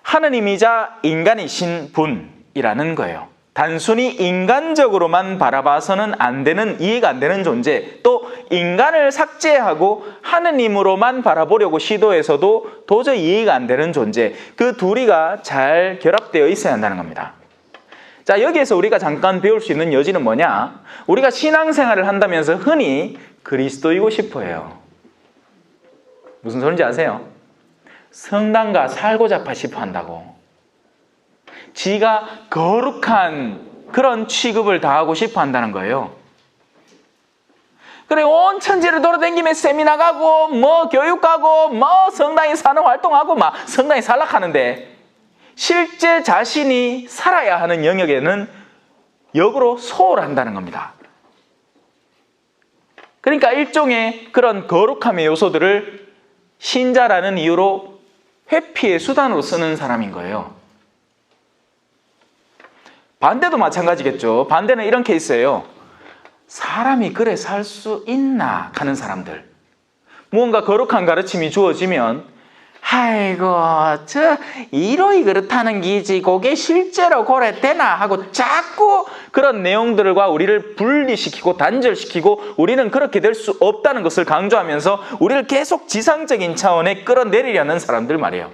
하느님이자 인간이신 분이라는 거예요. 단순히 인간적으로만 바라봐서는 안 되는, 이해가 안 되는 존재, 또 인간을 삭제하고 하느님으로만 바라보려고 시도해서도 도저히 이해가 안 되는 존재, 그 둘이가 잘 결합되어 있어야 한다는 겁니다. 자, 여기에서 우리가 잠깐 배울 수 있는 여지는 뭐냐? 우리가 신앙생활을 한다면서 흔히 그리스도이고 싶어해요. 무슨 소린지 아세요? 성당가 살고자 싶어 한다고. 지가 거룩한 그런 취급을 다하고 싶어 한다는 거예요. 그래 온 천지를 돌아다니며 세미나 가고 뭐 교육 가고 뭐 성당에 사는 활동하고 막 성당에 살락하는데 실제 자신이 살아야 하는 영역에는 역으로 소홀한다는 겁니다. 그러니까 일종의 그런 거룩함의 요소들을 신자라는 이유로 회피의 수단으로 쓰는 사람인 거예요. 반대도 마찬가지겠죠. 반대는 이런 케이스예요. 사람이 그래 살 수 있나 하는 사람들. 무언가 거룩한 가르침이 주어지면 아이고 저 이러이 그렇다는 기지 그게 실제로 그래 되나 하고 자꾸 그런 내용들과 우리를 분리시키고 단절시키고 우리는 그렇게 될 수 없다는 것을 강조하면서 우리를 계속 지상적인 차원에 끌어내리려는 사람들 말이에요.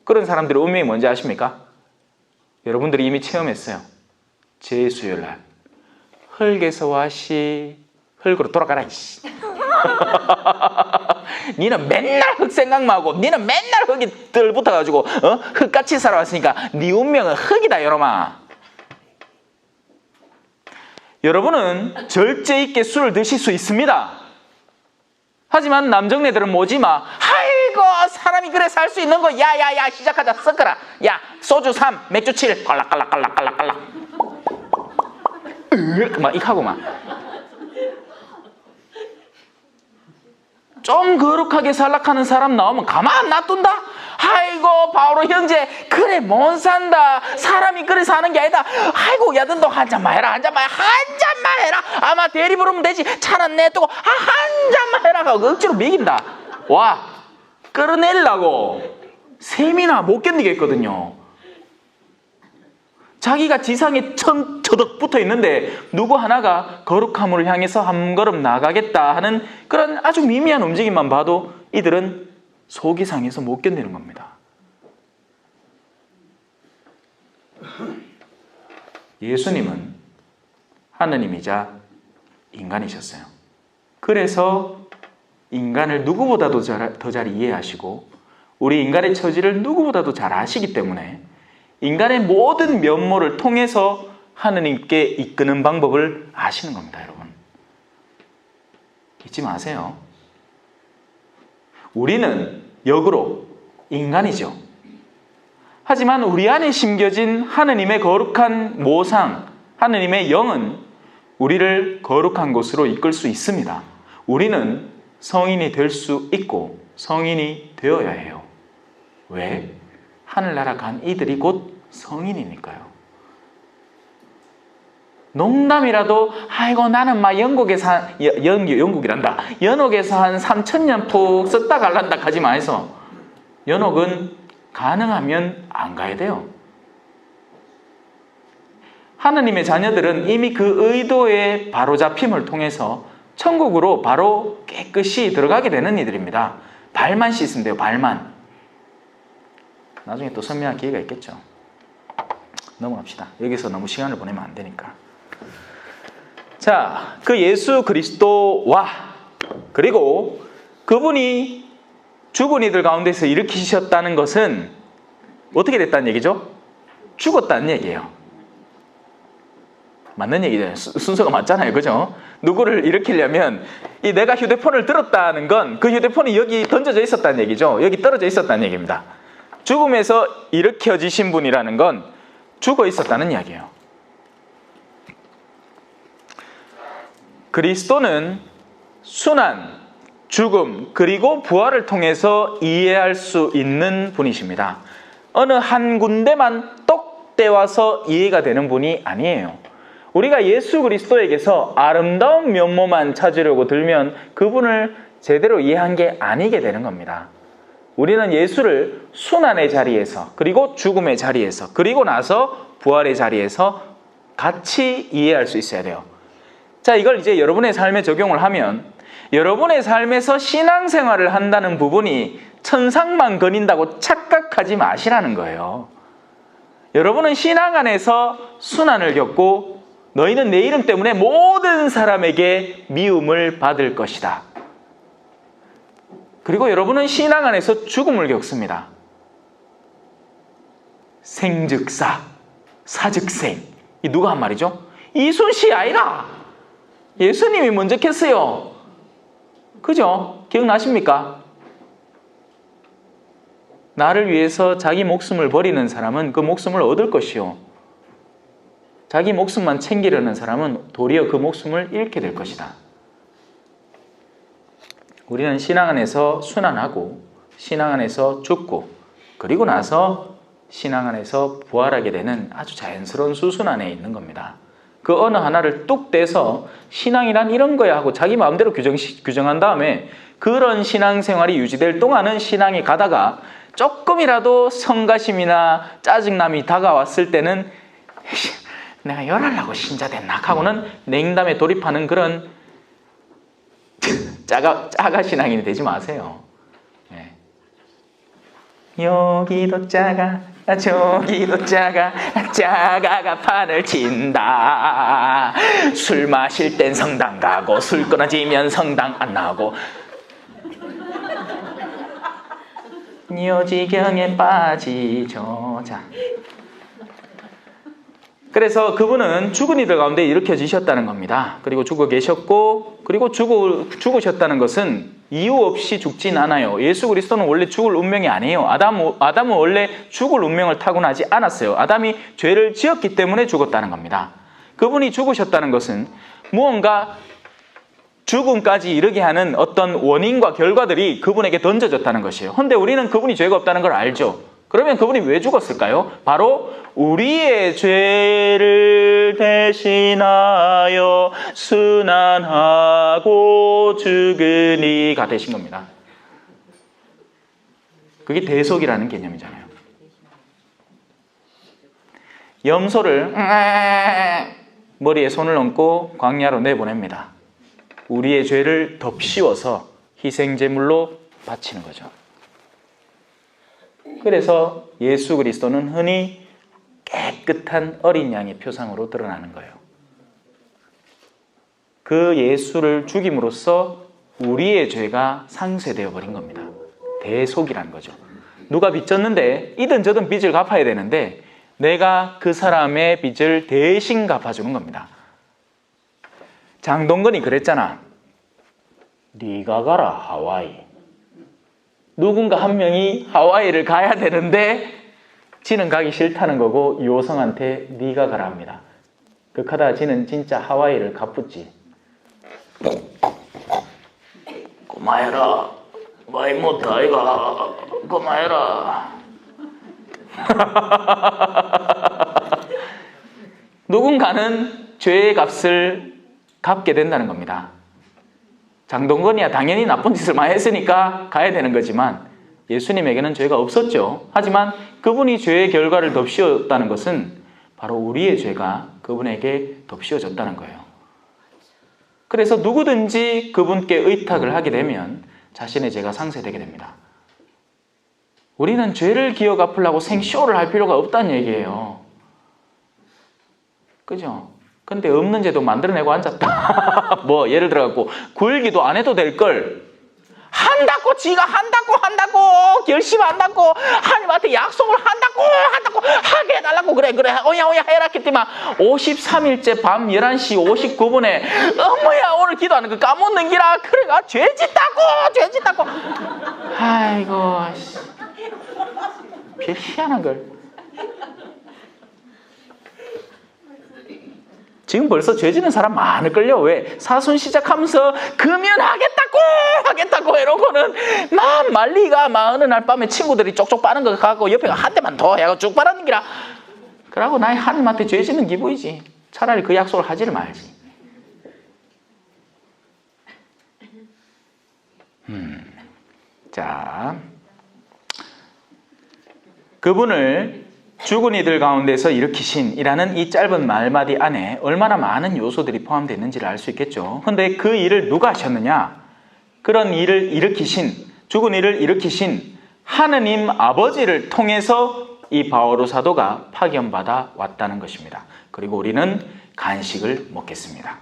그런 사람들의 운명이 뭔지 아십니까? 여러분들이 이미 체험했어요. 제수요일날 흙에서 와시 흙으로 돌아가라. 니는 맨날 흙 생각만 하고 니는 맨날 흙이 들 붙어가지고 흙같이 살아왔으니까 네 운명은 흙이다 여러마. 여러분은 절제 있게 술을 드실 수 있습니다. 하지만 남정네들은 뭐지마. 아이고 사람이 그래 살 수 있는 거 야야야 시작하자 섞어라. 야 소주 3 맥주 7 깔락깔락깔락깔락깔락 막 이하고 막 좀 거룩하게 살락하는 사람 나오면 가만 안 놔둔다? 아이고 바오로 형제 그래 못 산다. 사람이 그래 사는 게 아니다. 아이고 야 너 한 잔만 해라. 한 잔만 해라. 아마 대리 부르면 되지. 차는 내두고 한 잔만 해라 하고 억지로 먹인다. 와 끌어내리려고 셈이나 못 견디겠거든요. 자기가 지상에 처덕 붙어 있는데 누구 하나가 거룩함을 향해서 한 걸음 나가겠다 하는 그런 아주 미미한 움직임만 봐도 이들은 속이 상해서 못 견디는 겁니다. 예수님은 하느님이자 인간이셨어요. 그래서 인간을 누구보다도 더 잘 이해하시고 우리 인간의 처지를 누구보다도 잘 아시기 때문에 인간의 모든 면모를 통해서 하느님께 이끄는 방법을 아시는 겁니다, 여러분. 잊지 마세요. 우리는 역으로 인간이죠. 하지만 우리 안에 심겨진 하느님의 거룩한 모상, 하느님의 영은 우리를 거룩한 곳으로 이끌 수 있습니다. 우리는 성인이 될 수 있고 성인이 되어야 해요. 왜? 하늘나라 간 이들이 곧 성인이니까요. 농담이라도 아이고 나는 막 영국에서 영국이란다. 연옥에서 한 3,000년 푹 썼다 갈란다 하지 마이소. 연옥은 가능하면 안 가야 돼요. 하느님의 자녀들은 이미 그 의도의 바로잡힘을 통해서 천국으로 바로 깨끗이 들어가게 되는 이들입니다. 발만 씻으면 돼요. 발만. 나중에 또 설명할 기회가 있겠죠. 넘어갑시다. 여기서 너무 시간을 보내면 안 되니까. 자, 그 예수 그리스도와 그리고 그분이 죽은 이들 가운데서 일으키셨다는 것은 어떻게 됐다는 얘기죠? 죽었다는 얘기예요. 맞는 얘기잖아요. 순서가 맞잖아요. 그죠? 누구를 일으키려면 이 내가 휴대폰을 들었다는 건 그 휴대폰이 여기 던져져 있었다는 얘기죠. 여기 떨어져 있었다는 얘기입니다. 죽음에서 일으켜지신 분이라는 건 죽어 있었다는 이야기예요. 그리스도는 순환, 죽음, 그리고 부활을 통해서 이해할 수 있는 분이십니다. 어느 한 군데만 똑 떼와서 이해가 되는 분이 아니에요. 우리가 예수 그리스도에게서 아름다운 면모만 찾으려고 들면 그분을 제대로 이해한 게 아니게 되는 겁니다. 우리는 예수를 순환의 자리에서 그리고 죽음의 자리에서 그리고 나서 부활의 자리에서 같이 이해할 수 있어야 돼요. 자, 이걸 이제 여러분의 삶에 적용을 하면 여러분의 삶에서 신앙생활을 한다는 부분이 천상만 거닌다고 착각하지 마시라는 거예요. 여러분은 신앙 안에서 순환을 겪고 너희는 내 이름 때문에 모든 사람에게 미움을 받을 것이다. 그리고 여러분은 신앙 안에서 죽음을 겪습니다. 생즉사, 사즉생. 이 누가 한 말이죠? 이순신 아이라. 예수님이 먼저 했어요. 그죠? 기억나십니까? 나를 위해서 자기 목숨을 버리는 사람은 그 목숨을 얻을 것이요, 자기 목숨만 챙기려는 사람은 도리어 그 목숨을 잃게 될 것이다. 우리는 신앙 안에서 순환하고 신앙 안에서 죽고 그리고 나서 신앙 안에서 부활하게 되는 아주 자연스러운 수순 안에 있는 겁니다. 그 어느 하나를 뚝 떼서 신앙이란 이런 거야 하고 자기 마음대로 규정한 다음에 그런 신앙생활이 유지될 동안은 신앙이 가다가 조금이라도 성가심이나 짜증남이 다가왔을 때는 내가 열하려고 신자 됐나 하고는 냉담에 돌입하는 그런 짜가 신앙인이 되지 마세요. 네. 여기도 짜가 저기도 짜가가 판을 친다. 술 마실 땐 성당 가고 술 끊어지면 성당 안 나오고 요지경에 빠지죠. 자, 그래서 그분은 죽은 이들 가운데 일으켜지셨다는 겁니다. 그리고 죽어 계셨고, 그리고 죽으셨다는 것은 이유 없이 죽진 않아요. 예수 그리스도는 원래 죽을 운명이 아니에요. 아담은 원래 죽을 운명을 타고나지 않았어요. 아담이 죄를 지었기 때문에 죽었다는 겁니다. 그분이 죽으셨다는 것은 무언가 죽음까지 이르게 하는 어떤 원인과 결과들이 그분에게 던져졌다는 것이에요. 그런데 우리는 그분이 죄가 없다는 걸 알죠. 그러면 그분이 왜 죽었을까요? 바로 우리의 죄를 대신하여 순환하고 죽은 이가 되신 겁니다. 그게 대속이라는 개념이잖아요. 염소를 머리에 손을 얹고 광야로 내보냅니다. 우리의 죄를 덮씌워서 희생제물로 바치는 거죠. 그래서 예수 그리스도는 흔히 깨끗한 어린 양의 표상으로 드러나는 거예요. 그 예수를 죽임으로써 우리의 죄가 상쇄되어 버린 겁니다. 대속이라는 거죠. 누가 빚졌는데 이든 저든 빚을 갚아야 되는데 내가 그 사람의 빚을 대신 갚아주는 겁니다. 장동건이 그랬잖아. 네가 가라 하와이. 누군가 한 명이 하와이를 가야 되는데 지는 가기 싫다는 거고 요성한테 네가 가라 합니다. 그하다 지는 진짜 하와이를 가쁘지. 고마해라. 많이 못다 아이가. 고마해라. 누군가는 죄의 값을 갚게 된다는 겁니다. 장동건이야 당연히 나쁜 짓을 많이 했으니까 가야 되는 거지만 예수님에게는 죄가 없었죠. 하지만 그분이 죄의 결과를 덮씌웠다는 것은 바로 우리의 죄가 그분에게 덮씌워졌다는 거예요. 그래서 누구든지 그분께 의탁을 하게 되면 자신의 죄가 상쇄되게 됩니다. 우리는 죄를 기어 갚으려고 생쇼를 할 필요가 없다는 얘기예요. 그죠? 근데 없는 죄도 만들어내고 앉았다. 뭐 예를 들어갖고 굴기도 안 해도 될 걸 한다고 지가 한다고 결심한다고 하나님한테 약속을 한다고 하게 해달라고 그래 오야 해라 했더니만 53일째 밤 11시 59분에 어머야 오늘 기도하는 거 까먹는 기라 그래가 죄 짓다고 아이고 별 희한한 걸. 지금 벌써 죄 짓는 사람 많을걸요. 왜? 사순 시작하면서 금연하겠다고 이러고는 막 말리가 막 어느 날 밤에 친구들이 쪽쪽 빠는 거 갖고 옆에 한 대만 더 해가 쭉 빨아는 기라. 그러고 나의 하나님한테 죄 짓는 기분이지. 차라리 그 약속을 하지를 말지. 자, 그분을 죽은 이들 가운데서 일으키신이라는 이 짧은 말마디 안에 얼마나 많은 요소들이 포함되어 있는지를 알 수 있겠죠. 그런데 그 일을 누가 하셨느냐? 그런 일을 일으키신, 죽은 이를 일으키신 하느님 아버지를 통해서 이 바오로 사도가 파견받아 왔다는 것입니다. 그리고 우리는 간식을 먹겠습니다.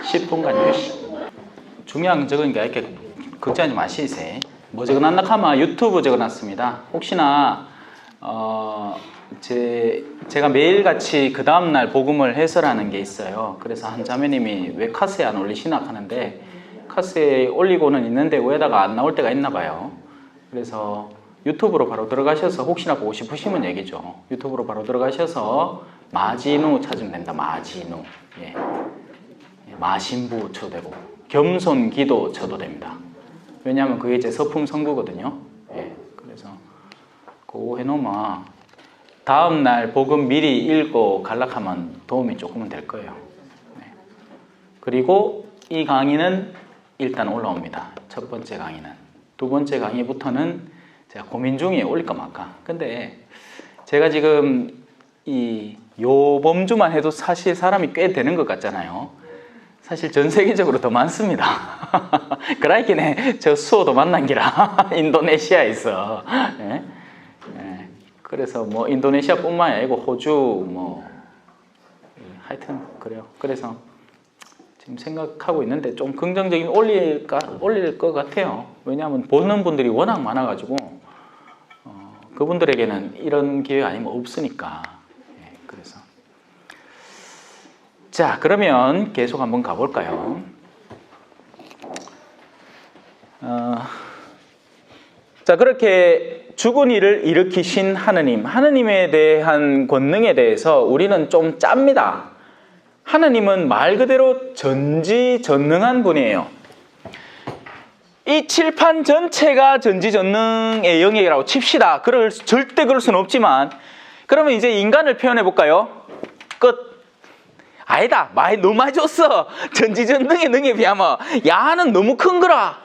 10분간 휴식. 중요한 적으니까 이렇게 걱정하지 마시세요. 뭐 적어놨나 하면 유튜브 적어놨습니다. 혹시나 제 제가 매일같이 그 다음날 복음을 해설하는 게 있어요. 그래서 한 자매님이 왜 카스에 안 올리시나 하는데, 카스에 올리고는 있는데 왜다가 안 나올 때가 있나 봐요. 그래서 유튜브로 바로 들어가셔서 혹시나 보고 싶으시면 얘기죠. 유튜브로 바로 들어가셔서 마진우 찾으면 됩니다. 마진우. 예. 마신부 쳐도 되고 겸손기도 쳐도 됩니다. 왜냐하면 그게 제 서품 성구거든요. 예. 그래서 그거 해놓으면 다음날 복음 미리 읽고 갈락하면 도움이 조금은 될 거예요. 네. 그리고 이 강의는 일단 올라옵니다. 첫 번째 강의는. 두 번째 강의부터는 제가 고민 중이에요. 올릴까 말까. 근데 제가 지금 요 범주만 해도 사실 사람이 꽤 되는 것 같잖아요. 사실 전 세계적으로 더 많습니다. 그라이키네 저 수호도 만난 기라. 인도네시아에서. 예? 예. 그래서 뭐 인도네시아뿐만 아니고 호주 뭐 하여튼 그래요. 그래서 지금 생각하고 있는데 좀 긍정적인 올릴 것 같아요. 왜냐하면 보는 분들이 워낙 많아가지고 그분들에게는 이런 기회 아니면 없으니까. 예, 그래서 자, 그러면 계속 한번 가볼까요? 자, 그렇게 죽은 이를 일으키신 하느님, 하느님에 대한 권능에 대해서 우리는 좀 짭니다. 하느님은 말 그대로 전지전능한 분이에요. 이 칠판 전체가 전지전능의 영역이라고 칩시다. 절대 그럴 수는 없지만, 그러면 이제 인간을 표현해 볼까요? 끝. 아니다. 말 너무 많이 줬어. 전지전능의 능에 비하면 야는 너무 큰 거라.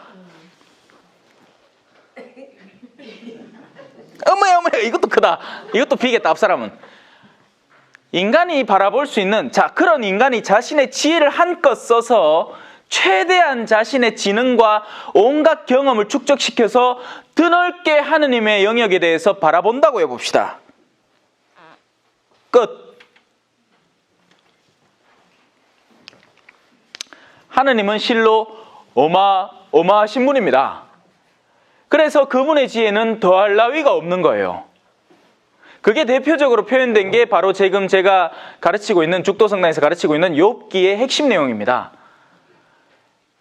어머야 이것도 크다. 이것도 비겠다. 앞사람은. 인간이 바라볼 수 있는, 자, 그런 인간이 자신의 지혜를 한껏 써서 최대한 자신의 지능과 온갖 경험을 축적시켜서 드넓게 하느님의 영역에 대해서 바라본다고 해봅시다. 끝. 하느님은 실로 어마어마하신 분입니다. 그래서 그분의 지혜는 더할 나위가 없는 거예요. 그게 대표적으로 표현된 게 바로 지금 제가 가르치고 있는, 죽도성당에서 가르치고 있는 욥기의 핵심 내용입니다.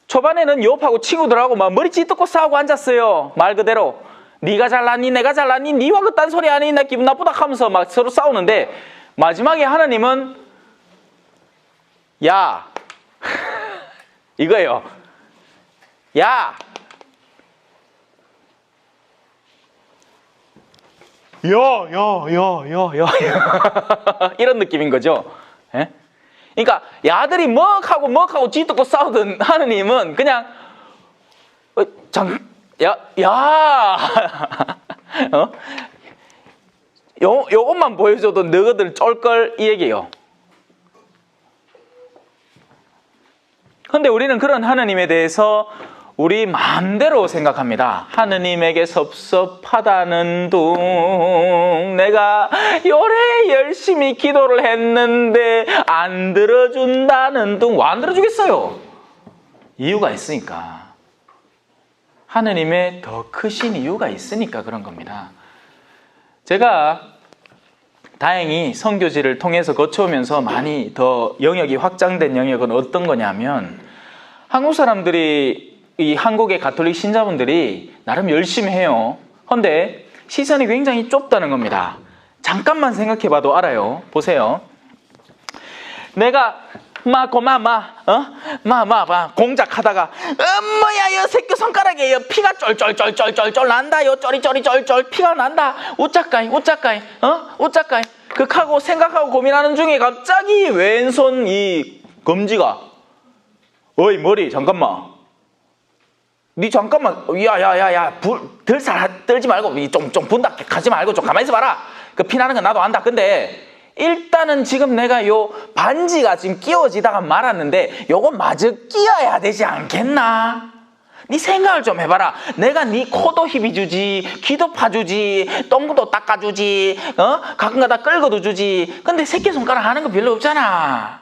초반에는 욥하고 친구들하고 막 머리 찢고 싸우고 앉았어요. 말 그대로 네가 잘났니 내가 잘났니 네와 그딴 소리 아니 나 기분 나쁘다 하면서 막 서로 싸우는데, 마지막에 하나님은 야 이거예요. 야 이런 느낌인 거죠. 예? 그러니까 야들이 먹하고 쥐뜯고 싸우던 하느님은 그냥 요것만 보여줘도 너희들 쫄걸 이 얘기예요. 근데 우리는 그런 하느님에 대해서 우리 마음대로 생각합니다. 하느님에게 섭섭하다는 둥, 내가 요래 열심히 기도를 했는데 안 들어준다는 둥. 왜 안 들어주겠어요? 이유가 있으니까. 하느님의 더 크신 이유가 있으니까 그런 겁니다. 제가 다행히 선교지를 통해서 거쳐오면서 많이 더 영역이 확장된 영역은 어떤 거냐면, 한국 사람들이, 이 한국의 가톨릭 신자분들이 나름 열심히 해요. 그런데 시선이 굉장히 좁다는 겁니다. 잠깐만 생각해봐도 알아요. 보세요. 내가 공작하다가 엄마야 여 새끼 손가락에 여 피가 쫄쫄쫄쫄쫄쫄 난다. 여 쩌리쩌리쫄쫄 피가 난다. 우짜까이 극하고 생각하고 고민하는 중에 갑자기 왼손 이 검지가 어이 머리 잠깐만 니 잠깐만 야야야야 떨지 말고 좀 분다 가지 말고 좀 가만히 있어봐라. 그 피나는 건 나도 안다. 근데 일단은 지금 내가 요 반지가 지금 끼워지다가 말았는데 요거 마저 끼워야 되지 않겠나? 네 생각을 좀 해봐라. 내가 네 코도 휘비주지, 귀도 파주지, 똥도 닦아주지, 가끔가다 끌고도 주지. 근데 새끼손가락 하는 거 별로 없잖아.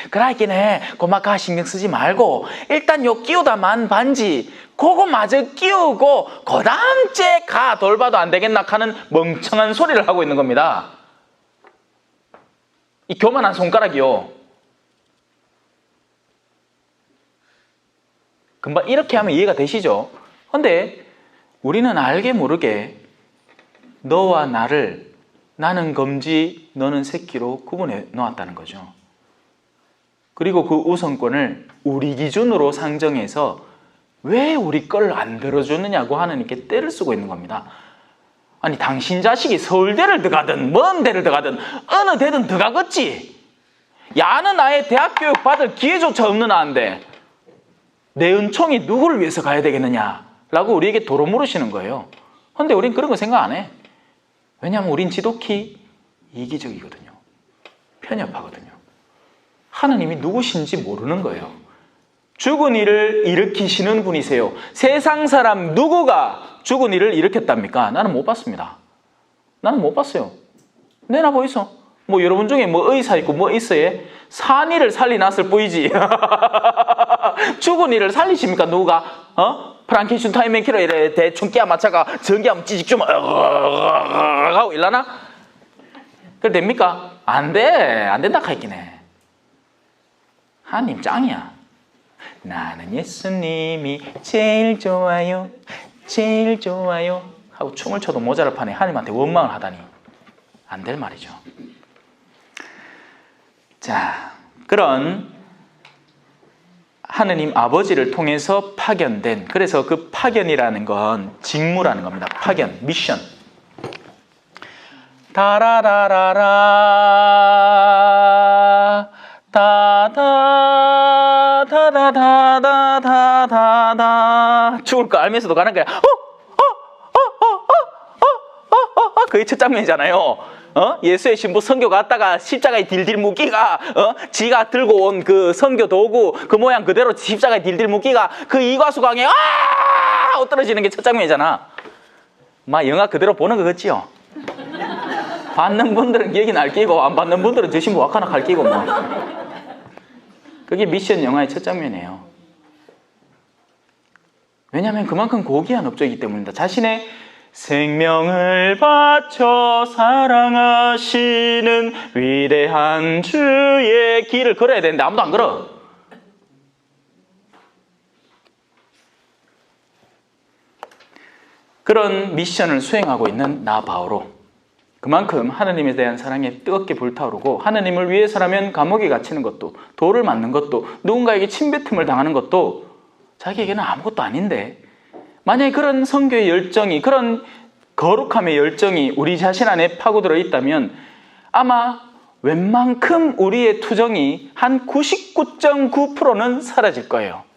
그러니까 고마까 신경 쓰지 말고 일단 요 끼우다 만 반지 그거 마저 끼우고 그 다음 째 가 돌봐도 안 되겠나 하는 멍청한 소리를 하고 있는 겁니다. 이 교만한 손가락이요. 금방 이렇게 하면 이해가 되시죠? 근데 우리는 알게 모르게 너와 나를 나는 검지 너는 새끼로 구분해 놓았다는 거죠. 그리고 그 우선권을 우리 기준으로 상정해서 왜 우리 걸 안 들어주느냐고 하나님께 떼를 쓰고 있는 겁니다. 아니 당신 자식이 서울대를 들어가든 먼 데를 들어가든 어느 데든 들어가겠지. 야는 아예 대학 교육 받을 기회조차 없는 아인데 내 은총이 누구를 위해서 가야 되겠느냐라고 우리에게 도로 물으시는 거예요. 그런데 우린 그런 거 생각 안 해. 왜냐하면 우린 지독히 이기적이거든요. 편협하거든요. 하느님이 누구신지 모르는 거예요. 죽은 이를 일으키시는 분이세요. 세상 사람 누구가 죽은 이를 일으켰답니까? 나는 못 봤습니다. 나는 못 봤어요. 내나 보이소? 뭐 여러분 중에 뭐 의사 있고 뭐 있어요? 산 이를 살리놨을 뿐이지. 죽은 이를 살리십니까? 누가? 프랑켄슈타인 맨키로 이래 대충 끼야 맞춰가 전기하면 찌직 좀 하고 일라나? 그래 됩니까? 안 돼. 안 된다 카있긴 해. 하나님 짱이야. 나는 예수님이 제일 좋아요. 제일 좋아요. 하고 춤을 춰도 모자를 파네. 하나님한테 원망을 하다니. 안 될 말이죠. 자, 그런 하느님 아버지를 통해서 파견된, 그래서 그 파견이라는 건 직무라는 겁니다. 파견, 미션. 다라라라라 다다다다다다다다 죽을 거 알면서도 가는 거야. 그게 첫 장면이잖아요. 예수의 신부 선교 갔다가 십자가에 딜딜 묶기가 지가 들고 온 그 선교 도구 그 모양 그대로 십자가에 딜딜 묶기가 그 이과수강에 하고 떨어지는 게 첫 장면이잖아. 막 영화 그대로 보는 거 같지요? 받는 분들은 기억이 날 끼고 안 받는 분들은 저 신부 와카나 갈 끼고 뭐. 그게 미션 영화의 첫 장면이에요. 왜냐하면 그만큼 고귀한 업적이기 때문입니다. 자신의 생명을 바쳐 사랑하시는 위대한 주의 길을 걸어야 되는데 아무도 안 걸어. 그런 미션을 수행하고 있는 나 바오로, 그만큼 하느님에 대한 사랑에 뜨겁게 불타오르고 하느님을 위해서라면 감옥에 갇히는 것도, 돌을 맞는 것도, 누군가에게 침뱉음을 당하는 것도 자기에게는 아무것도 아닌데, 만약에 그런 선교의 열정이, 그런 거룩함의 열정이 우리 자신 안에 파고들어 있다면 아마 웬만큼 우리의 투정이 한 99.9%는 사라질 거예요.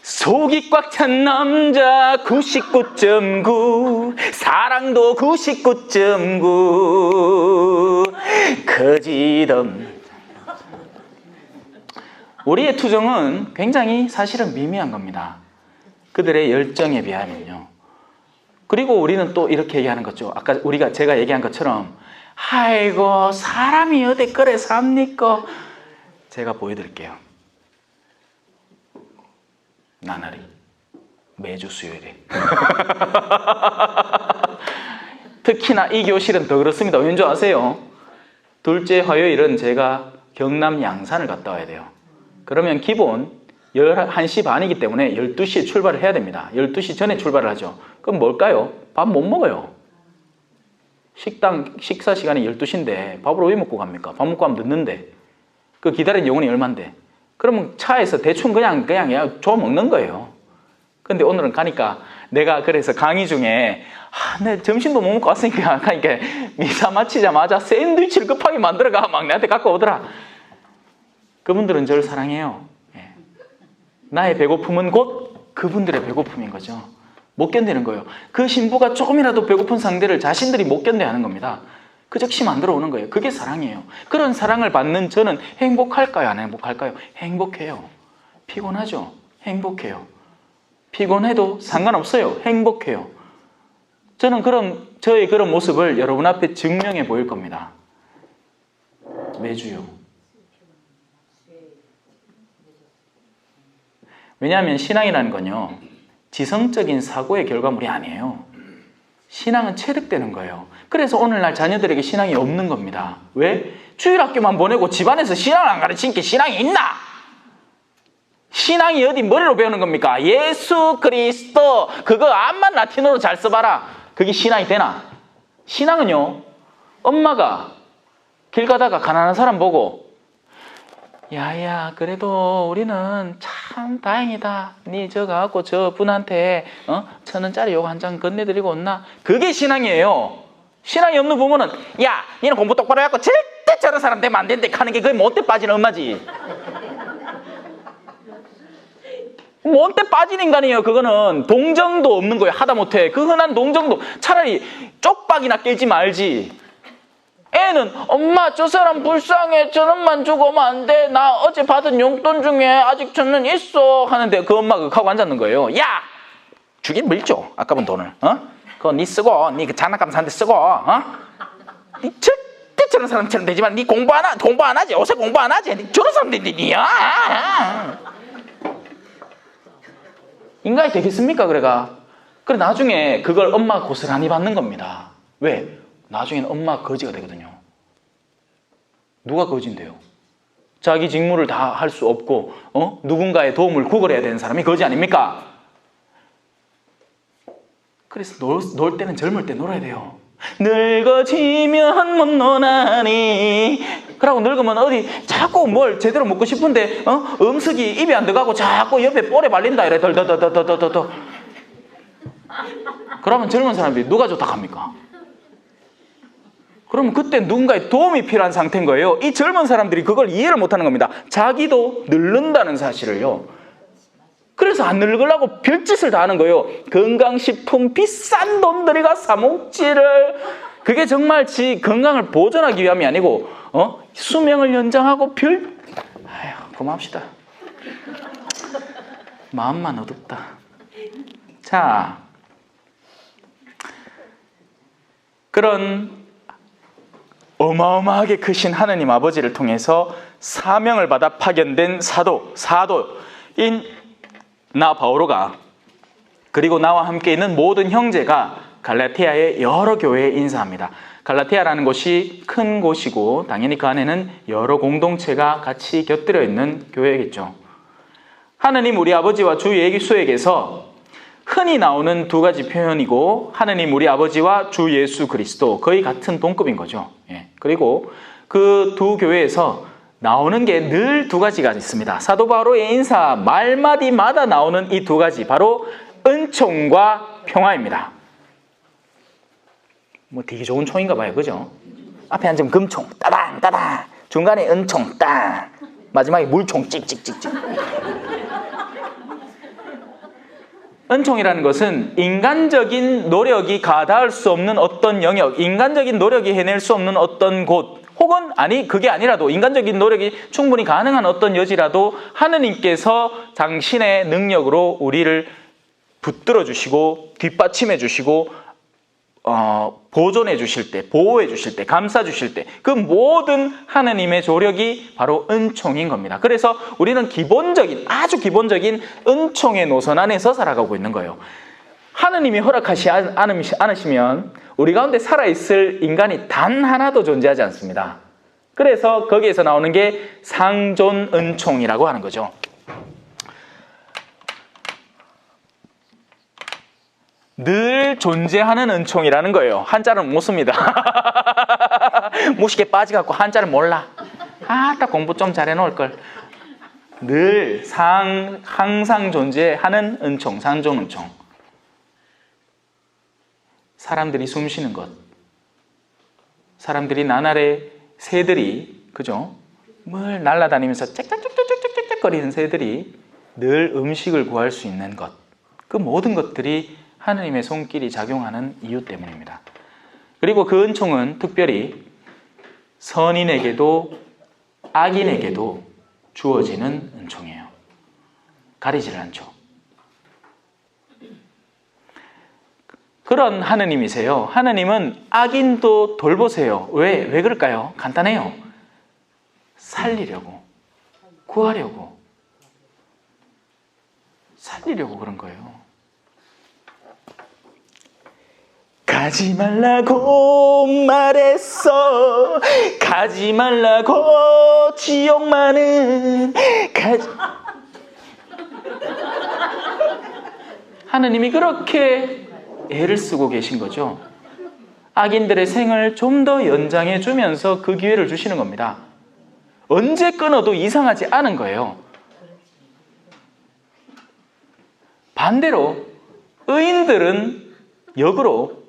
속이 꽉 찬 남자 99.9, 사랑도 99.9, 거지덤. 우리의 투정은 굉장히 사실은 미미한 겁니다. 그들의 열정에 비하면요. 그리고 우리는 또 이렇게 얘기하는 거죠. 아까 제가 얘기한 것처럼 아이고 사람이 어디 그래 삽니까? 제가 보여드릴게요. 나날이 매주 수요일에 특히나 이 교실은 더 그렇습니다. 왠지 아세요? 둘째 화요일은 제가 경남 양산을 갔다 와야 돼요. 그러면 기본 11시 반이기 때문에 12시에 출발을 해야 됩니다. 12시 전에 출발을 하죠. 그럼 뭘까요? 밥 못 먹어요. 식사 시간이 12시인데 밥을 왜 먹고 갑니까? 밥 먹고 하면 늦는데. 그 기다린 영혼이 얼만데. 그러면 차에서 대충 그냥 줘 먹는 거예요. 근데 오늘은 가니까 내가 그래서 강의 중에 내 점심도 못 먹고 왔으니까 가니까 미사 마치자마자 샌드위치를 급하게 만들어가 막 내한테 갖고 오더라. 그분들은 저를 사랑해요. 예. 나의 배고픔은 곧 그분들의 배고픔인 거죠. 못 견디는 거예요. 그 신부가 조금이라도 배고픈 상대를 자신들이 못 견뎌야 하는 겁니다. 그 즉시 만들어 오는 거예요. 그게 사랑이에요. 그런 사랑을 받는 저는 행복할까요? 안 행복할까요? 행복해요. 피곤하죠? 행복해요. 피곤해도 상관없어요. 행복해요. 저는 저의 그런 모습을 여러분 앞에 증명해 보일 겁니다. 매주요. 왜냐하면 신앙이라는 건요, 지성적인 사고의 결과물이 아니에요. 신앙은 체득되는 거예요. 그래서 오늘날 자녀들에게 신앙이 없는 겁니다. 왜? 주일학교만 보내고 집안에서 신앙을 안 가르치는 게 신앙이 있나? 신앙이 어디 머리로 배우는 겁니까? 예수 그리스도 그거 암만 라틴어로 잘 써봐라. 그게 신앙이 되나? 신앙은요, 엄마가 길 가다가 가난한 사람 보고 야야 그래도 우리는 참 다행이다. 니 저 가갖고 저 분한테 1,000원짜리 요거 한 장 건네드리고 온나? 그게 신앙이에요. 신앙이 없는 부모는 야 니는 공부 똑바로 해갖고 절대 저런 사람 되면 안 된대 하는 게 그게 못돼 빠진 엄마지. 못돼 빠진 인간이에요. 그거는 동정도 없는 거예요. 하다못해 그 흔한 동정도 차라리 쪽박이나 깨지 말지. 애는 엄마 저 사람 불쌍해 1,000원만 주고 오면 안 돼? 나 어제 받은 용돈 중에 아직 1,000원 있어 하는데 그 엄마가 하고 앉았는 거예요. 야! 주긴 밀죠. 아까운 돈을. 그거 니 쓰고 니 그 장난감 사는데 쓰고 니 절대 저런 사람처럼 되지만 니 공부 안 하지. 요새 공부 안 하지. 니 저런 사람 되지 니야. 인간이 되겠습니까? 그래 나중에 그걸 엄마가 고스란히 받는 겁니다. 왜? 나중에는 엄마가 거지가 되거든요. 누가 거지인데요? 자기 직무를 다 할 수 없고 누군가의 도움을 구걸해야 되는 사람이 거지 아닙니까? 그래서 놀 때는 젊을 때 놀아야 돼요. 늙어지면 못 노나니. 그러고 늙으면 어디 자꾸 뭘 제대로 먹고 싶은데 음식이 입에 안 들어가고 자꾸 옆에 볼에 말린다 이래 덜덜덜덜덜덜. 그러면 젊은 사람들이 누가 좋다 합니까? 그러면 그때 누군가의 도움이 필요한 상태인 거예요. 이 젊은 사람들이 그걸 이해를 못하는 겁니다. 자기도 늙는다는 사실을요. 그래서 안 늙으려고 별짓을 다 하는 거예요. 건강식품 비싼 돈 들이가 사먹지를. 그게 정말 지 건강을 보존하기 위함이 아니고 수명을 연장하고 아휴 그만합시다. 마음만 어둡다. 자, 그런 어마어마하게 크신 하느님 아버지를 통해서 사명을 받아 파견된 사도인 나 바오로가 그리고 나와 함께 있는 모든 형제가 갈라티아의 여러 교회에 인사합니다. 갈라티아라는 곳이 큰 곳이고 당연히 그 안에는 여러 공동체가 같이 곁들여 있는 교회겠죠. 하느님 우리 아버지와 주 예수에게서 흔히 나오는 두 가지 표현이고 하느님 우리 아버지와 주 예수 그리스도 거의 같은 동급인 거죠. 그리고 그 두 교회에서 나오는 게 늘 두 가지가 있습니다. 사도 바오로의 인사 말마디마다 나오는 이 두 가지 바로 은총과 평화입니다. 뭐 되게 좋은 총인가 봐요. 그죠? 앞에 앉으면 금총 따당 따당, 중간에 은총 따, 마지막에 물총 찍찍찍찍. 은총이라는 것은 인간적인 노력이 가닿을 수 없는 어떤 영역, 인간적인 노력이 해낼 수 없는 어떤 곳, 혹은 그게 아니라도 인간적인 노력이 충분히 가능한 어떤 여지라도 하느님께서 당신의 능력으로 우리를 붙들어 주시고 뒷받침해 주시고 보존해 주실 때, 보호해 주실 때, 감싸 주실 때 그 모든 하느님의 조력이 바로 은총인 겁니다. 그래서 우리는 아주 기본적인 은총의 노선 안에서 살아가고 있는 거예요. 하느님이 허락하지 않으시면 우리 가운데 살아있을 인간이 단 하나도 존재하지 않습니다. 그래서 거기에서 나오는 게 상존 은총이라고 하는 거죠. 늘 존재하는 은총이라는 거예요. 한자는 못 씁니다. 무식에 빠져갖고 한자를 몰라. 딱 공부 좀 잘해 놓을 걸. 늘 항상 존재하는 은총, 상존 은총. 사람들이 숨 쉬는 것, 사람들이 나날의 새들이, 그죠? 뭘 날아다니면서 짹짹짹짹짹짹 거리는 새들이 늘 음식을 구할 수 있는 것, 그 모든 것들이 하느님의 손길이 작용하는 이유 때문입니다. 그리고 그 은총은 특별히 선인에게도 악인에게도 주어지는 은총이에요. 가리지를 않죠. 그런 하느님이세요. 하느님은 악인도 돌보세요. 왜 그럴까요? 간단해요. 살리려고, 구하려고, 살리려고 그런 거예요. 가지 말라고 말했어. 가지 말라고 지옥만은 가지. 하느님이 그렇게 애를 쓰고 계신 거죠. 악인들의 생을 좀 더 연장해 주면서 그 기회를 주시는 겁니다. 언제 끊어도 이상하지 않은 거예요. 반대로 의인들은 역으로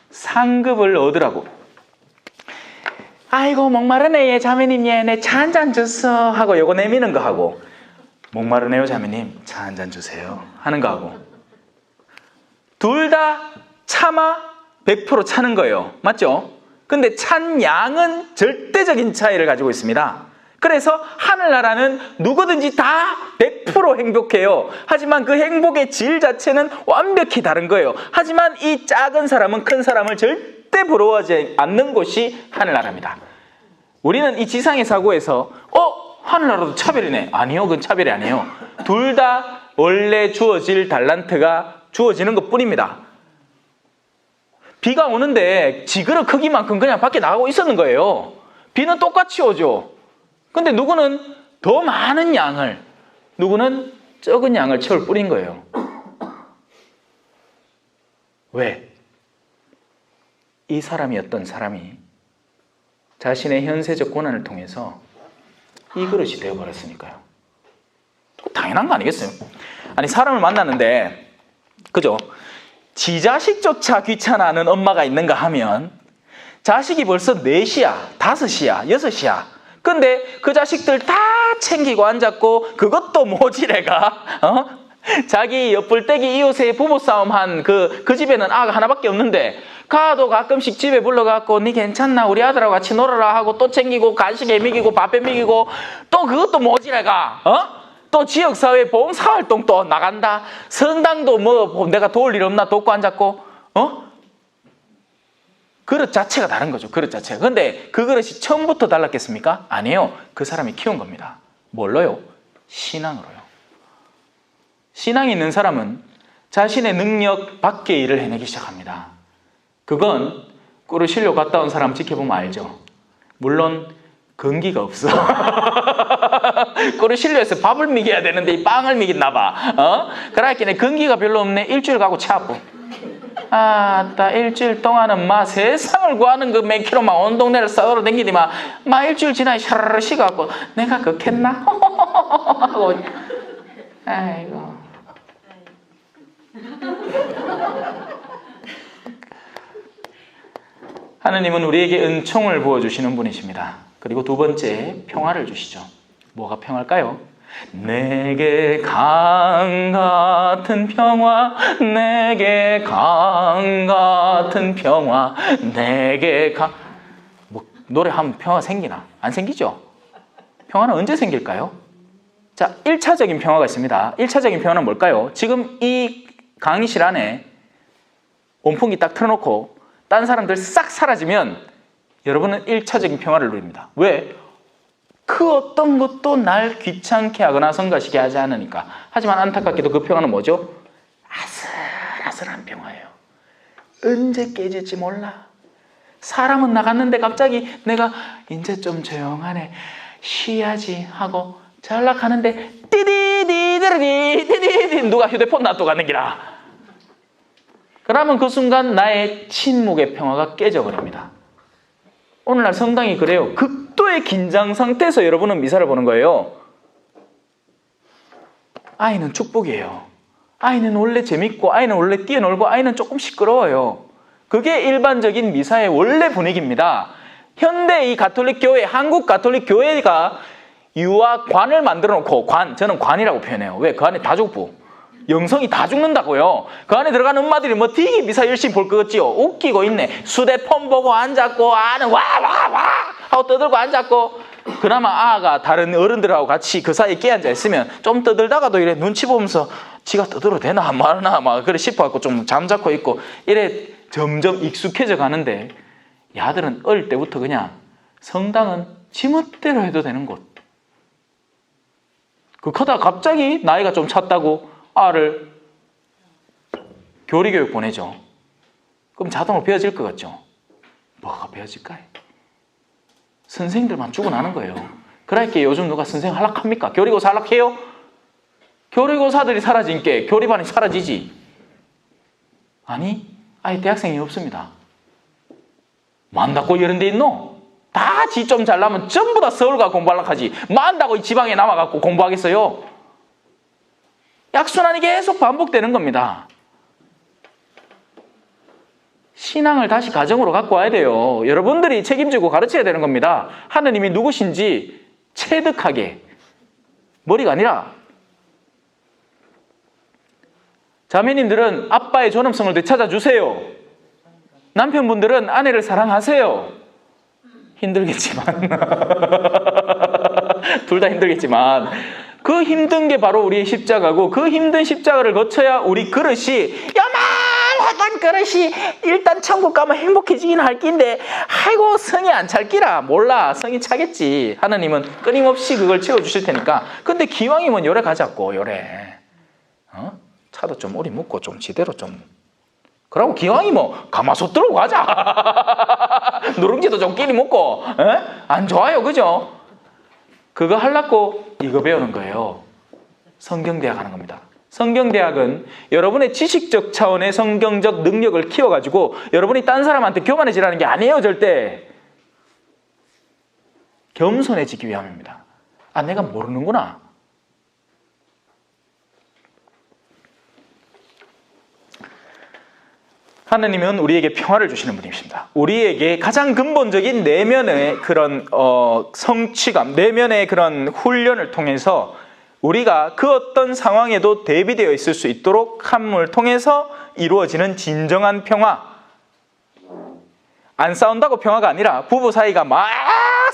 상급을 얻으라고. 아이고 목마르네 얘 자매님 얘 내 차 한잔 줬어 하고 요거 내미는 거 하고, 목마르네요 자매님 차 한잔 주세요 하는 거 하고, 둘 다 차마 100% 차는 거예요. 맞죠? 근데 찬 양은 절대적인 차이를 가지고 있습니다. 그래서 하늘나라는 누구든지 다 100% 행복해요. 하지만 그 행복의 질 자체는 완벽히 다른 거예요. 하지만 이 작은 사람은 큰 사람을 절대 부러워하지 않는 곳이 하늘나라입니다. 우리는 이 지상의 사고에서 하늘나라도 차별이네. 아니요, 그건 차별이 아니에요. 둘 다 원래 주어질 달란트가 주어지는 것 뿐입니다. 비가 오는데 지그릇 크기만큼 그냥 밖에 나가고 있었는 거예요. 비는 똑같이 오죠. 근데 누구는 더 많은 양을, 누구는 적은 양을 채울 뿐인 거예요. 왜? 이 사람이 어떤 사람이 자신의 현세적 고난을 통해서 이 그릇이 되어버렸으니까요. 당연한 거 아니겠어요? 아니 사람을 만났는데 그죠? 지 자식조차 귀찮아하는 엄마가 있는가 하면 자식이 벌써 4시야, 5시야, 6시야. 근데 그 자식들 다 챙기고 앉았고 그것도 모지래가 자기 옆불떼기 이웃에 부부싸움 한 그 집에는 아가 하나밖에 없는데 가도 가끔씩 집에 불러갖고 니 괜찮나 우리 아들하고 같이 놀아라 하고 또 챙기고 간식에 먹이고 밥에 먹이고 또 그것도 모지래가 또 지역사회 봉사활동 또 나간다. 성당도 뭐 내가 도울 일 없나 돕고 앉았고 그릇 자체가 다른 거죠. 그릇 자체가. 근데 그 그릇이 처음부터 달랐겠습니까? 아니에요. 그 사람이 키운 겁니다. 뭘로요? 신앙으로요. 신앙이 있는 사람은 자신의 능력 밖의 일을 해내기 시작합니다. 그건 꿀을 실려 갔다 온 사람 지켜보면 알죠. 물론 건기가 없어. 꿀을 실려서 밥을 먹여야 되는데 이 빵을 먹였나 봐. 그러니까 건기가 별로 없네. 일주일 가고 차고. 아따 일주일 동안은 막 세상을 구하는 그 몇 킬로 막 온 동네를 싸돌아 다니더만 막 일주일 지나니 샤르르 식어갖고 내가 그렇겠나? 하고 아이고. 하느님은 우리에게 은총을 부어주시는 분이십니다. 그리고 두 번째, 평화를 주시죠. 뭐가 평화일까요? 내게 강 같은 평화, 내게 강 같은 평화, 내게 강... 노래하면 평화 생기나? 안 생기죠? 평화는 언제 생길까요? 자, 1차적인 평화가 있습니다. 1차적인 평화는 뭘까요? 지금 이 강의실 안에 온풍기 딱 틀어놓고 딴 사람들 싹 사라지면 여러분은 1차적인 평화를 누립니다. 왜? 그 어떤 것도 날 귀찮게 하거나 성가시게 하지 않으니까. 하지만 안타깝게도 그 평화는 뭐죠? 아슬아슬한 평화예요. 언제 깨질지 몰라. 사람은 나갔는데 갑자기 내가 이제 좀 조용하네 쉬야지 하고 전락하는데 띠디디디디 누가 휴대폰 놔두고 기라. 그러면 그 순간 나의 침묵의 평화가 깨져버립니다. 오늘날 성당이 그래요. 극도의 긴장 상태에서 여러분은 미사를 보는 거예요. 아이는 축복이에요. 아이는 원래 재밌고 아이는 원래 뛰어놀고 아이는 조금 시끄러워요. 그게 일반적인 미사의 원래 분위기입니다. 현대 이 가톨릭 교회, 한국 가톨릭 교회가 유아관을 만들어 놓고 저는 관이라고 표현해요. 왜? 그 안에 다족부. 영성이 다 죽는다고요. 그 안에 들어가는 엄마들이 뭐 되게 미사 열심히 볼 것 같지요. 웃기고 있네. 휴대폰 보고 앉았고 아는 와 하고 떠들고 앉았고 그나마 아가 다른 어른들하고 같이 그 사이에 끼어앉아 있으면 좀 떠들다가도 이래 눈치 보면서 지가 떠들어도 되나 말나 막 그래 싶어갖고 좀 잠자코 있고 이래 점점 익숙해져 가는데 야들은 어릴 때부터 그냥 성당은 지멋대로 해도 되는 곳. 그러다 갑자기 나이가 좀 찼다고 아를 교리교육 보내죠. 그럼 자동으로 배워질 것 같죠? 뭐가 배워질까요? 선생님들만 죽어나는 거예요. 그러니까 요즘 누가 선생님 할락합니까? 교리고사 할락해요? 교리고사들이 사라진게 교리반이 사라지지. 아니, 아예 대학생이 없습니다. 만다고 이런 데 있노? 다 지 좀 잘나면 전부 다 서울 가 공부하려고 하지. 만다고 이 지방에 남아갖고 공부하겠어요? 약순환이 계속 반복되는 겁니다. 신앙을 다시 가정으로 갖고 와야 돼요. 여러분들이 책임지고 가르쳐야 되는 겁니다. 하느님이 누구신지 체득하게. 머리가 아니라. 자매님들은 아빠의 존엄성을 되찾아주세요. 남편분들은 아내를 사랑하세요. 힘들겠지만 둘 다 힘들겠지만 그 힘든 게 바로 우리의 십자가고, 그 힘든 십자가를 거쳐야 우리 그릇이, 야만하던 그릇이 일단 천국 가면 행복해지긴 할 낀데 아이고 성이 안 찰기라. 몰라, 성이 차겠지. 하나님은 끊임없이 그걸 채워주실 테니까. 근데 기왕이면 요래 가자고. 요래 차도 좀 오리 묻고 좀 지대로 좀, 그러고 기왕이 뭐 가마솥 들고 가자. 누룽지도 좀 끼리 먹고. 안 좋아요, 그죠? 그거 하려고 이거 배우는 거예요. 성경대학 하는 겁니다. 성경대학은 여러분의 지식적 차원의 성경적 능력을 키워가지고 여러분이 딴 사람한테 교만해지라는 게 아니에요. 절대. 겸손해지기 위함입니다. 아, 내가 모르는구나. 하느님은 우리에게 평화를 주시는 분이십니다. 우리에게 가장 근본적인 내면의 그런 성취감, 내면의 그런 훈련을 통해서 우리가 그 어떤 상황에도 대비되어 있을 수 있도록 함을 통해서 이루어지는 진정한 평화. 안 싸운다고 평화가 아니라 부부 사이가 막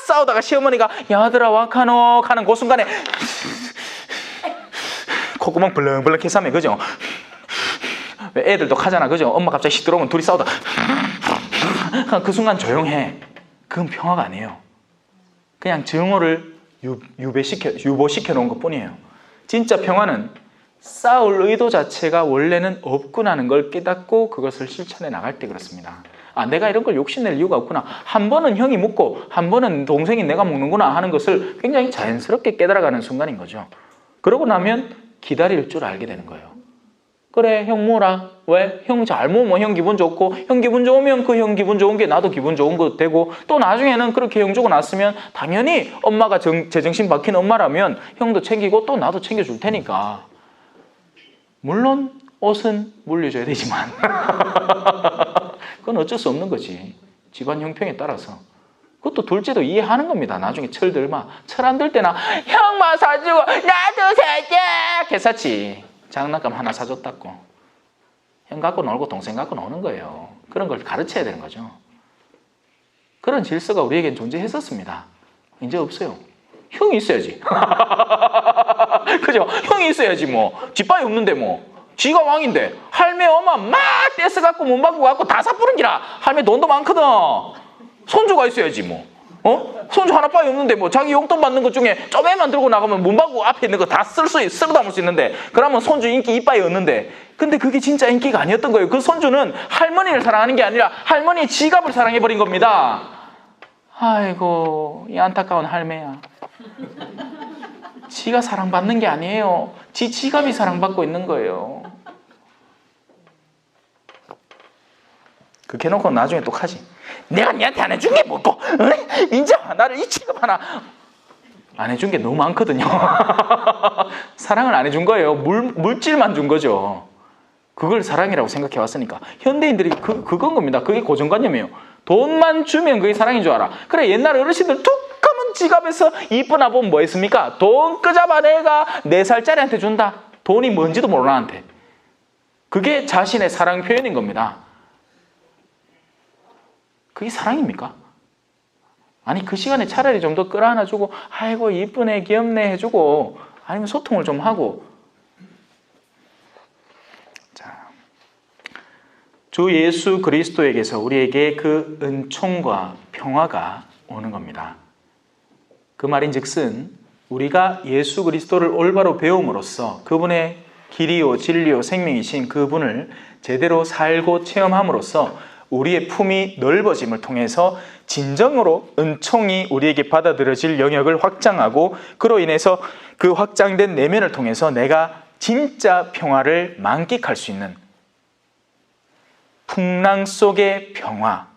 싸우다가 시어머니가 야 아들아 와카노 하는 그 순간에 콧구멍 벌렁벌렁해서 하면, 그죠? 애들도 하잖아, 그죠? 엄마 갑자기 시끄러우면 둘이 싸우다 그 순간 조용해. 그건 평화가 아니에요. 그냥 증오를 유보시켜 놓은 것 뿐이에요. 진짜 평화는 싸울 의도 자체가 원래는 없구나는 걸 깨닫고 그것을 실천해 나갈 때 그렇습니다. 아, 내가 이런 걸 욕심낼 이유가 없구나. 한 번은 형이 먹고 한 번은 동생이 내가 먹는구나 하는 것을 굉장히 자연스럽게 깨달아가는 순간인 거죠. 그러고 나면 기다릴 줄 알게 되는 거예요. 그래, 형 뭐라? 왜? 형 잘 먹으면 형 기분 좋고, 형 기분 좋으면 그 형 기분 좋은 게 나도 기분 좋은 거 되고, 또 나중에는 그렇게 형 주고 났으면 당연히 엄마가 제정신 박힌 엄마라면 형도 챙기고 또 나도 챙겨줄 테니까. 물론 옷은 물려줘야 되지만 그건 어쩔 수 없는 거지. 집안 형평에 따라서. 그것도 둘째도 이해하는 겁니다. 나중에 철 들마. 철 안 들 때나 형만 사주고 나도 살게 개사치. 장난감 하나 사줬다고. 형 갖고 놀고 동생 갖고 노는 거예요. 그런 걸 가르쳐야 되는 거죠. 그런 질서가 우리에겐 존재했었습니다. 이제 없어요. 형이 있어야지. 그죠? 형이 있어야지 뭐. 집밥이 없는데 뭐. 지가 왕인데 할매 엄마 막 떼서갖고 못 받고 갖고 다 사뿌는기라. 할매 돈도 많거든. 손주가 있어야지 뭐. 손주 하나밖에 없는데 뭐 자기 용돈 받는 것 중에 쪼매만 들고 나가면 문방구 앞에 있는 거 다 쓸어 담을 수 있는데, 그러면 손주 인기 이빠이 없는데. 근데 그게 진짜 인기가 아니었던 거예요. 그 손주는 할머니를 사랑하는 게 아니라 할머니의 지갑을 사랑해버린 겁니다. 아이고, 이 안타까운 할매야. 지가 사랑받는 게 아니에요. 지 지갑이 사랑받고 있는 거예요. 그렇게 해놓고 나중에 또 하지. 내가 니한테 안 해준 게 뭐고, 이제 나를 이 취급 하나. 안 해준 게 너무 많거든요. 사랑을 안 해준 거예요. 물질만 준 거죠. 그걸 사랑이라고 생각해 왔으니까. 현대인들이 그건 겁니다. 그게 고정관념이에요. 돈만 주면 그게 사랑인 줄 알아. 그래, 옛날 어르신들 툭 하면 지갑에서 이쁜 아범 뭐 했습니까? 돈 끄잡아 내가 4살짜리한테 준다. 돈이 뭔지도 모르나 한테. 그게 자신의 사랑 표현인 겁니다. 그게 사랑입니까? 아니, 그 시간에 차라리 좀 더 끌어안아주고 아이고 이쁘네 귀엽네 해주고, 아니면 소통을 좀 하고. 자, 주 예수 그리스도에게서 우리에게 그 은총과 평화가 오는 겁니다. 그 말인즉슨 우리가 예수 그리스도를 올바로 배움으로써 그분의 길이요 진리요 생명이신 그분을 제대로 살고 체험함으로써 우리의 품이 넓어짐을 통해서 진정으로 은총이 우리에게 받아들여질 영역을 확장하고, 그로 인해서 그 확장된 내면을 통해서 내가 진짜 평화를 만끽할 수 있는 풍랑 속의 평화.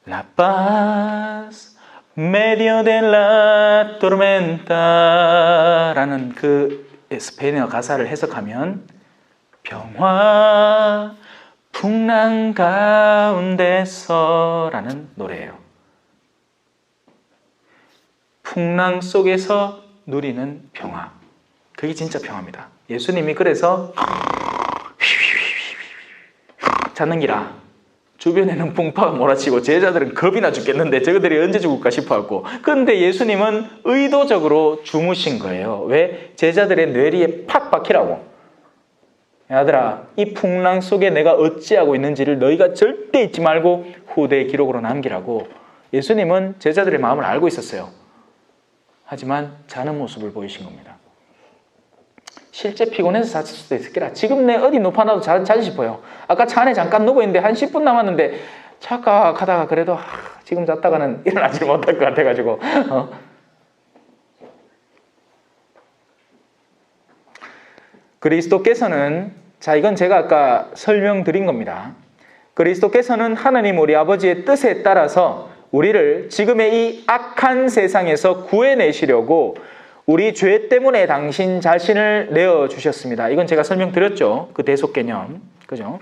La paz medio de la tormenta라는 그 스페인어 가사를 해석하면 평화 풍랑 가운데서라는 노래예요. 풍랑 속에서 누리는 평화, 그게 진짜 평화입니다. 예수님이 그래서 자는기라 주변에는 풍파가 몰아치고 제자들은 겁이 나 죽겠는데 저들이 언제 죽을까 싶어하고, 그런데 예수님은 의도적으로 주무신 거예요. 왜? 제자들의 뇌리에 팍 박히라고. 아들아, 이 풍랑 속에 내가 어찌하고 있는지를 너희가 절대 잊지 말고 후대의 기록으로 남기라고. 예수님은 제자들의 마음을 알고 있었어요. 하지만 자는 모습을 보이신 겁니다. 실제 피곤해서 잤을 수도 있을 거라. 지금 내 어디 높아놔도 자지 싶어요. 아까 차 안에 잠깐 누워있는데 한 10분 남았는데 착각하다가 그래도 지금 잤다가는 일어나지 못할 것 같아가지고 그리스도께서는, 자, 이건 제가 아까 설명드린 겁니다. 그리스도께서는 하나님 우리 아버지의 뜻에 따라서 우리를 지금의 이 악한 세상에서 구해내시려고 우리 죄 때문에 당신 자신을 내어주셨습니다. 이건 제가 설명드렸죠. 그 대속 개념. 그죠?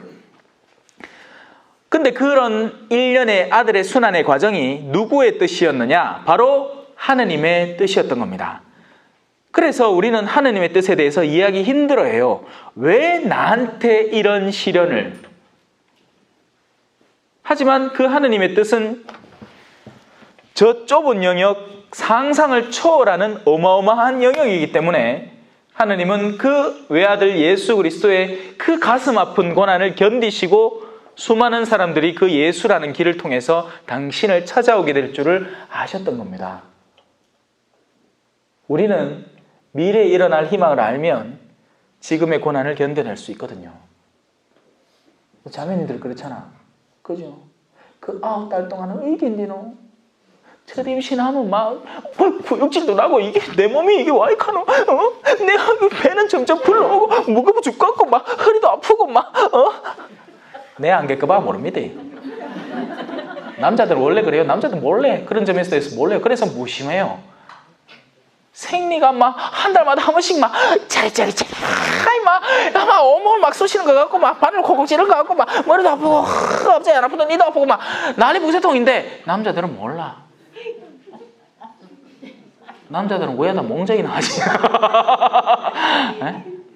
근데 그런 일련의 아들의 순환의 과정이 누구의 뜻이었느냐? 바로 하느님의 뜻이었던 겁니다. 그래서 우리는 하느님의 뜻에 대해서 이해하기 힘들어해요. 왜 나한테 이런 시련을? 하지만 그 하느님의 뜻은 저 좁은 영역, 상상을 초월하는 어마어마한 영역이기 때문에 하느님은 그 외아들 예수 그리스도의 그 가슴 아픈 고난을 견디시고 수많은 사람들이 그 예수라는 길을 통해서 당신을 찾아오게 될 줄을 아셨던 겁니다. 우리는 미래에 일어날 희망을 알면 지금의 고난을 견뎌낼 수 있거든요. 자매님들 그렇잖아. 그죠? 그 9달 동안은 이긴디노. 첫 임신하면 막 구역질도 나고 이게 내 몸이 이게 와이카노. 내가 배는 점점 불러오고 무거워 죽겠고 막 허리도 아프고 막 내 안개까봐 모릅니다. 남자들은 원래 그래요. 남자들은 몰래 그런 점에 대해서 몰라요. 그래서 무심해요. 생리가 막 한 달마다 한 번씩 막 짜리짜리 막 온몸을 막 쑤시는 것 같고 막 바늘 콕콕 찌르는 것 같고 막 머리도 아프고 갑자기 안 아프던 니도 아프고 막 난리 부세통인데 남자들은 몰라. 남자들은 왜 다 몽정이나 하지?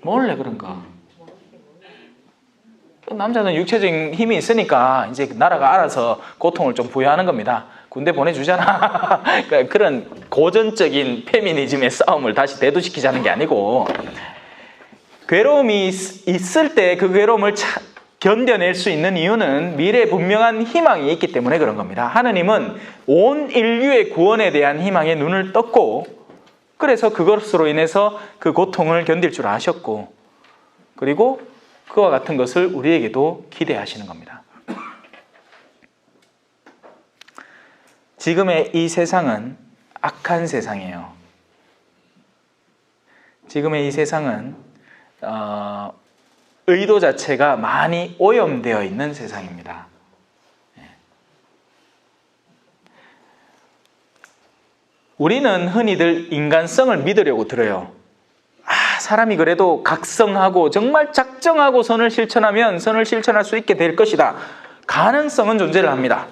몰래 그런가? 남자는 육체적인 힘이 있으니까 이제 나라가 알아서 고통을 좀 부여하는 겁니다. 군대 보내주잖아. 그런 고전적인 페미니즘의 싸움을 다시 대두시키자는 게 아니고, 괴로움이 있을 때 그 괴로움을 견뎌낼 수 있는 이유는 미래에 분명한 희망이 있기 때문에 그런 겁니다. 하느님은 온 인류의 구원에 대한 희망에 눈을 떴고, 그래서 그것으로 인해서 그 고통을 견딜 줄 아셨고, 그리고 그와 같은 것을 우리에게도 기대하시는 겁니다. 지금의 이 세상은 악한 세상이에요. 지금의 이 세상은 의도 자체가 많이 오염되어 있는 세상입니다. 우리는 흔히들 인간성을 믿으려고 들어요. 사람이 그래도 각성하고 정말 작정하고 선을 실천하면 선을 실천할 수 있게 될 것이다. 가능성은 존재를 합니다.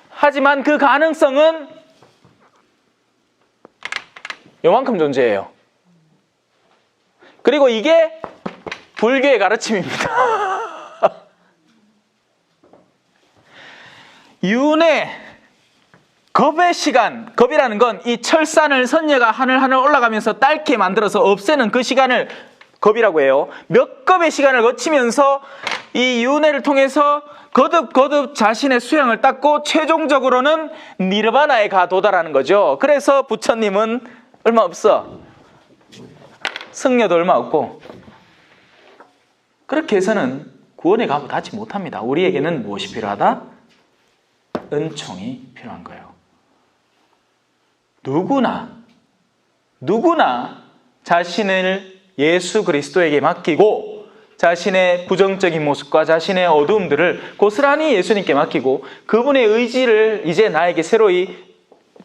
하지만 그 가능성은 요만큼 존재해요. 그리고 이게 불교의 가르침입니다. 윤회, 겁의 시간, 겁이라는 건 이 철산을 선녀가 하늘하늘 올라가면서 딸게 만들어서 없애는 그 시간을 겁이라고 해요. 몇 겁의 시간을 거치면서 이 윤회를 통해서 거듭 자신의 수양을 닦고 최종적으로는 니르바나에 도달하는 거죠. 그래서 부처님은 얼마 없어. 승려도 얼마 없고. 그렇게 해서는 구원의 값을 닫지 못합니다. 우리에게는 무엇이 필요하다? 은총이 필요한 거예요. 누구나 자신을 예수 그리스도에게 맡기고 자신의 부정적인 모습과 자신의 어두움들을 고스란히 예수님께 맡기고 그분의 의지를 이제 나에게 새로이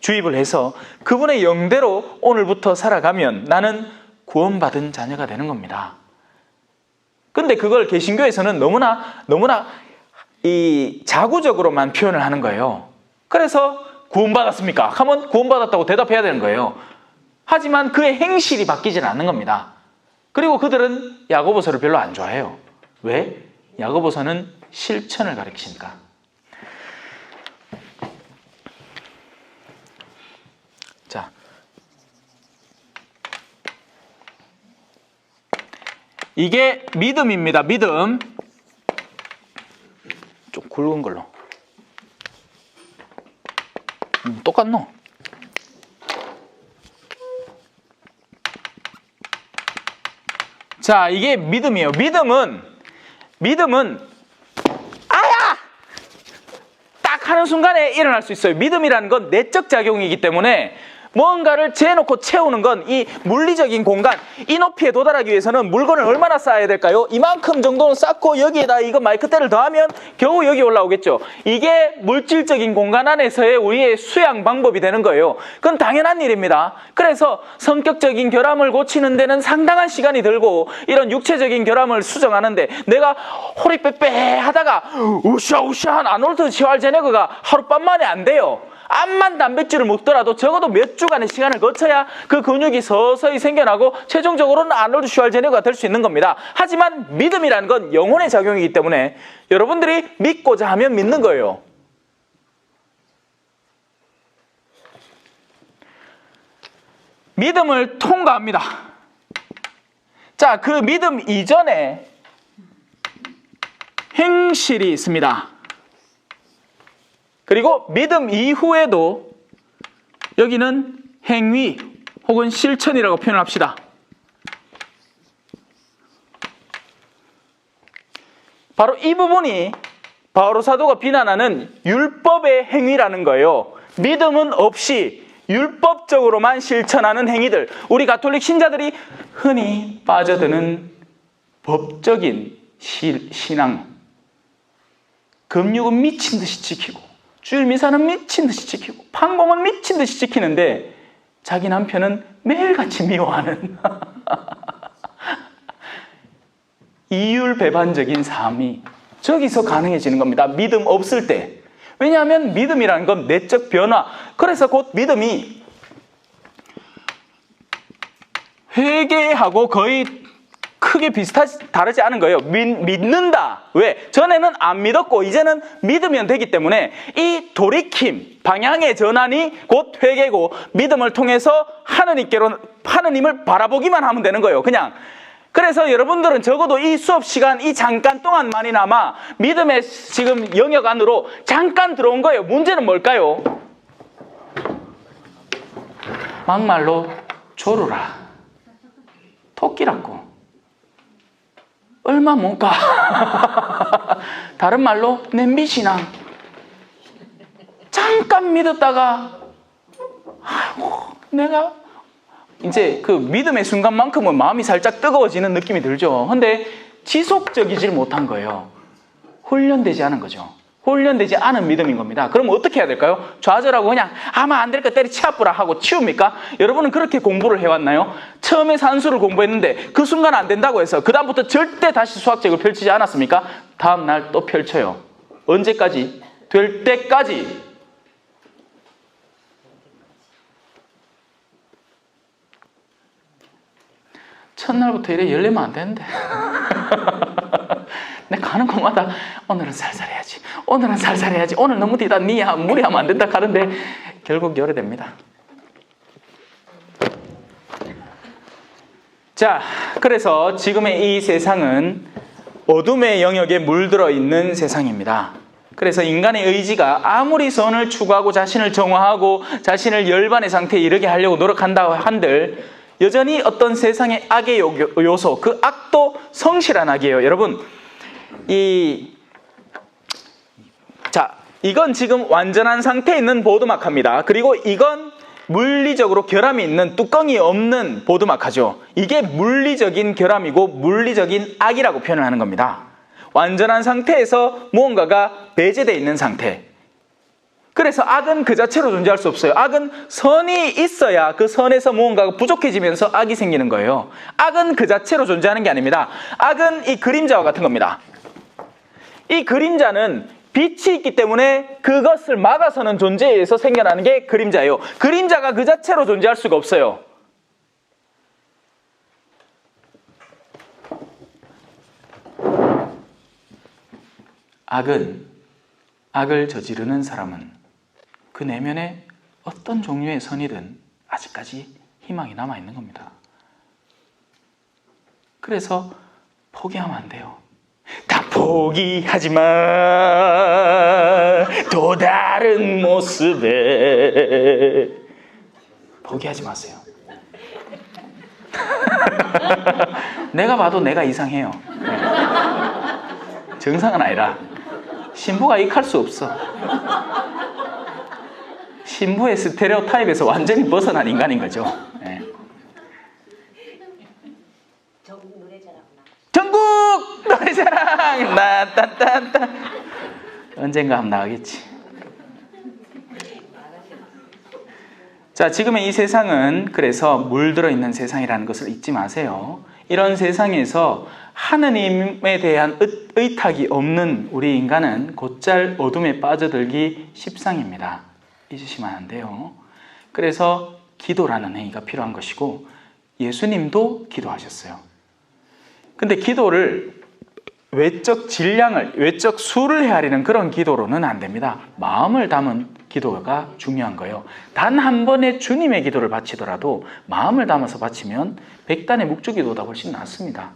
주입을 해서 그분의 영대로 오늘부터 살아가면 나는 구원받은 자녀가 되는 겁니다. 근데 그걸 개신교에서는 너무나 이 자구적으로만 표현을 하는 거예요. 그래서 구원받았습니까? 하면 구원받았다고 대답해야 되는 거예요. 하지만 그의 행실이 바뀌지는 않는 겁니다. 그리고 그들은 야고보서를 별로 안 좋아해요. 왜? 야고보서는 실천을 가르치니까. 자, 이게 믿음입니다. 믿음. 좀 굵은 걸로. 똑같노? 자, 이게 믿음이에요. 믿음은 아야! 딱 하는 순간에 일어날 수 있어요. 믿음이라는 건 내적 작용이기 때문에 뭔가를 재놓고 채우는 건 이 물리적인 공간, 이 높이에 도달하기 위해서는 물건을 얼마나 쌓아야 될까요? 이만큼 정도는 쌓고 여기에다 이거 마이크대를 더하면 겨우 여기 올라오겠죠. 이게 물질적인 공간 안에서의 우리의 수양 방법이 되는 거예요. 그건 당연한 일입니다. 그래서 성격적인 결함을 고치는 데는 상당한 시간이 들고 이런 육체적인 결함을 수정하는데 내가 허리 빼빼 하다가 우샤우샤한 아놀드 슈왈제네거가 하룻밤 만에 안 돼요. 암만 단백질을 먹더라도 적어도 몇 주간의 시간을 거쳐야 그 근육이 서서히 생겨나고 최종적으로는 아놀드 슈왈제네거가 될 수 있는 겁니다. 하지만 믿음이라는 건 영혼의 작용이기 때문에 여러분들이 믿고자 하면 믿는 거예요. 믿음을 통과합니다. 자, 그 믿음 이전에 행실이 있습니다. 그리고 믿음 이후에도 여기는 행위 혹은 실천이라고 표현합시다. 바로 이 부분이 바오로 사도가 비난하는 율법의 행위라는 거예요. 믿음은 없이 율법적으로만 실천하는 행위들, 우리 가톨릭 신자들이 흔히 빠져드는 법적인 신앙. 금육은 미친 듯이 지키고 주일 미사는 미친 듯이 지키고 판공은 미친 듯이 지키는데 자기 남편은 매일같이 미워하는 이율배반적인 삶이 저기서 가능해지는 겁니다. 믿음 없을 때. 왜냐하면 믿음이라는 건 내적 변화. 그래서 곧 믿음이 회개하고 거의 크게 다르지 않은 거예요. 믿는다. 왜? 전에는 안 믿었고 이제는 믿으면 되기 때문에 이 돌이킴, 방향의 전환이 곧 회개고 믿음을 통해서 하느님을 바라보기만 하면 되는 거예요. 그냥. 그래서 여러분들은 적어도 이 수업 시간, 이 잠깐 동안만이나마 믿음의 지금 영역 안으로 잠깐 들어온 거예요. 문제는 뭘까요? 막말로 조르라. 토끼라고. 얼마 못 가. 다른 말로 냄비신앙. 잠깐 믿었다가 아이고 내가 이제 그 믿음의 순간만큼은 마음이 살짝 뜨거워지는 느낌이 들죠. 근데 지속적이질 못한 거예요. 훈련되지 않은 거죠. 훈련되지 않은 믿음인 겁니다. 그럼 어떻게 해야 될까요? 좌절하고 그냥 아마 안 될 거 때려치워보라 하고 치웁니까? 여러분은 그렇게 공부를 해왔나요? 처음에 산수를 공부했는데 그 순간 안 된다고 해서 그 다음부터 절대 다시 수학책을 펼치지 않았습니까? 다음 날 또 펼쳐요. 언제까지? 될 때까지. 첫날부터 이래 열리면 안 되는데. 내가 가는 곳마다 오늘은 살살 해야지. 오늘은 살살 해야지. 오늘 너무 뒤다 니야 무리하면 안 된다 하는데 결국 열애됩니다. 자, 그래서 지금의 이 세상은 어둠의 영역에 물들어 있는 세상입니다. 그래서 인간의 의지가 아무리 선을 추구하고 자신을 정화하고 자신을 열반의 상태에 이르게 하려고 노력한다 한들 여전히 어떤 세상의 악의 요소, 그 악도 성실한 악이에요. 여러분, 이건 지금 완전한 상태에 있는 보드마카입니다. 그리고 이건 물리적으로 결함이 있는 뚜껑이 없는 보드마카죠. 이게 물리적인 결함이고 물리적인 악이라고 표현을 하는 겁니다. 완전한 상태에서 무언가가 배제되어 있는 상태. 그래서 악은 그 자체로 존재할 수 없어요. 악은 선이 있어야 그 선에서 무언가가 부족해지면서 악이 생기는 거예요. 악은 그 자체로 존재하는 게 아닙니다. 악은 이 그림자와 같은 겁니다. 이 그림자는 빛이 있기 때문에 그것을 막아서는 존재에 의해서 생겨나는 게 그림자예요. 그림자가 그 자체로 존재할 수가 없어요. 악을 저지르는 사람은 그 내면에 어떤 종류의 선이든 아직까지 희망이 남아있는 겁니다. 그래서 포기하면 안 돼요. 다 포기하지 마. 또 다른 모습에. 포기하지 마세요. 내가 봐도 내가 이상해요. 정상은 아니라. 신부가 익할 수 없어. 신부의 스테레오 타입에서 완전히 벗어난 인간인 거죠. 네. 전국 노래자랑 나따따따 언젠가 한번 나가겠지. 자, 지금의 이 세상은 그래서 물들어 있는 세상이라는 것을 잊지 마세요. 이런 세상에서 하느님에 대한 의탁이 없는 우리 인간은 곧잘 어둠에 빠져들기 십상입니다. 잊으시면 안 돼요. 그래서 기도라는 행위가 필요한 것이고 예수님도 기도하셨어요. 근데 기도를 외적 질량을, 외적 수를 헤아리는 그런 기도로는 안 됩니다. 마음을 담은 기도가 중요한 거예요. 단 한 번의 주님의 기도를 바치더라도 마음을 담아서 바치면 백단의 묵주기도보다 훨씬 낫습니다.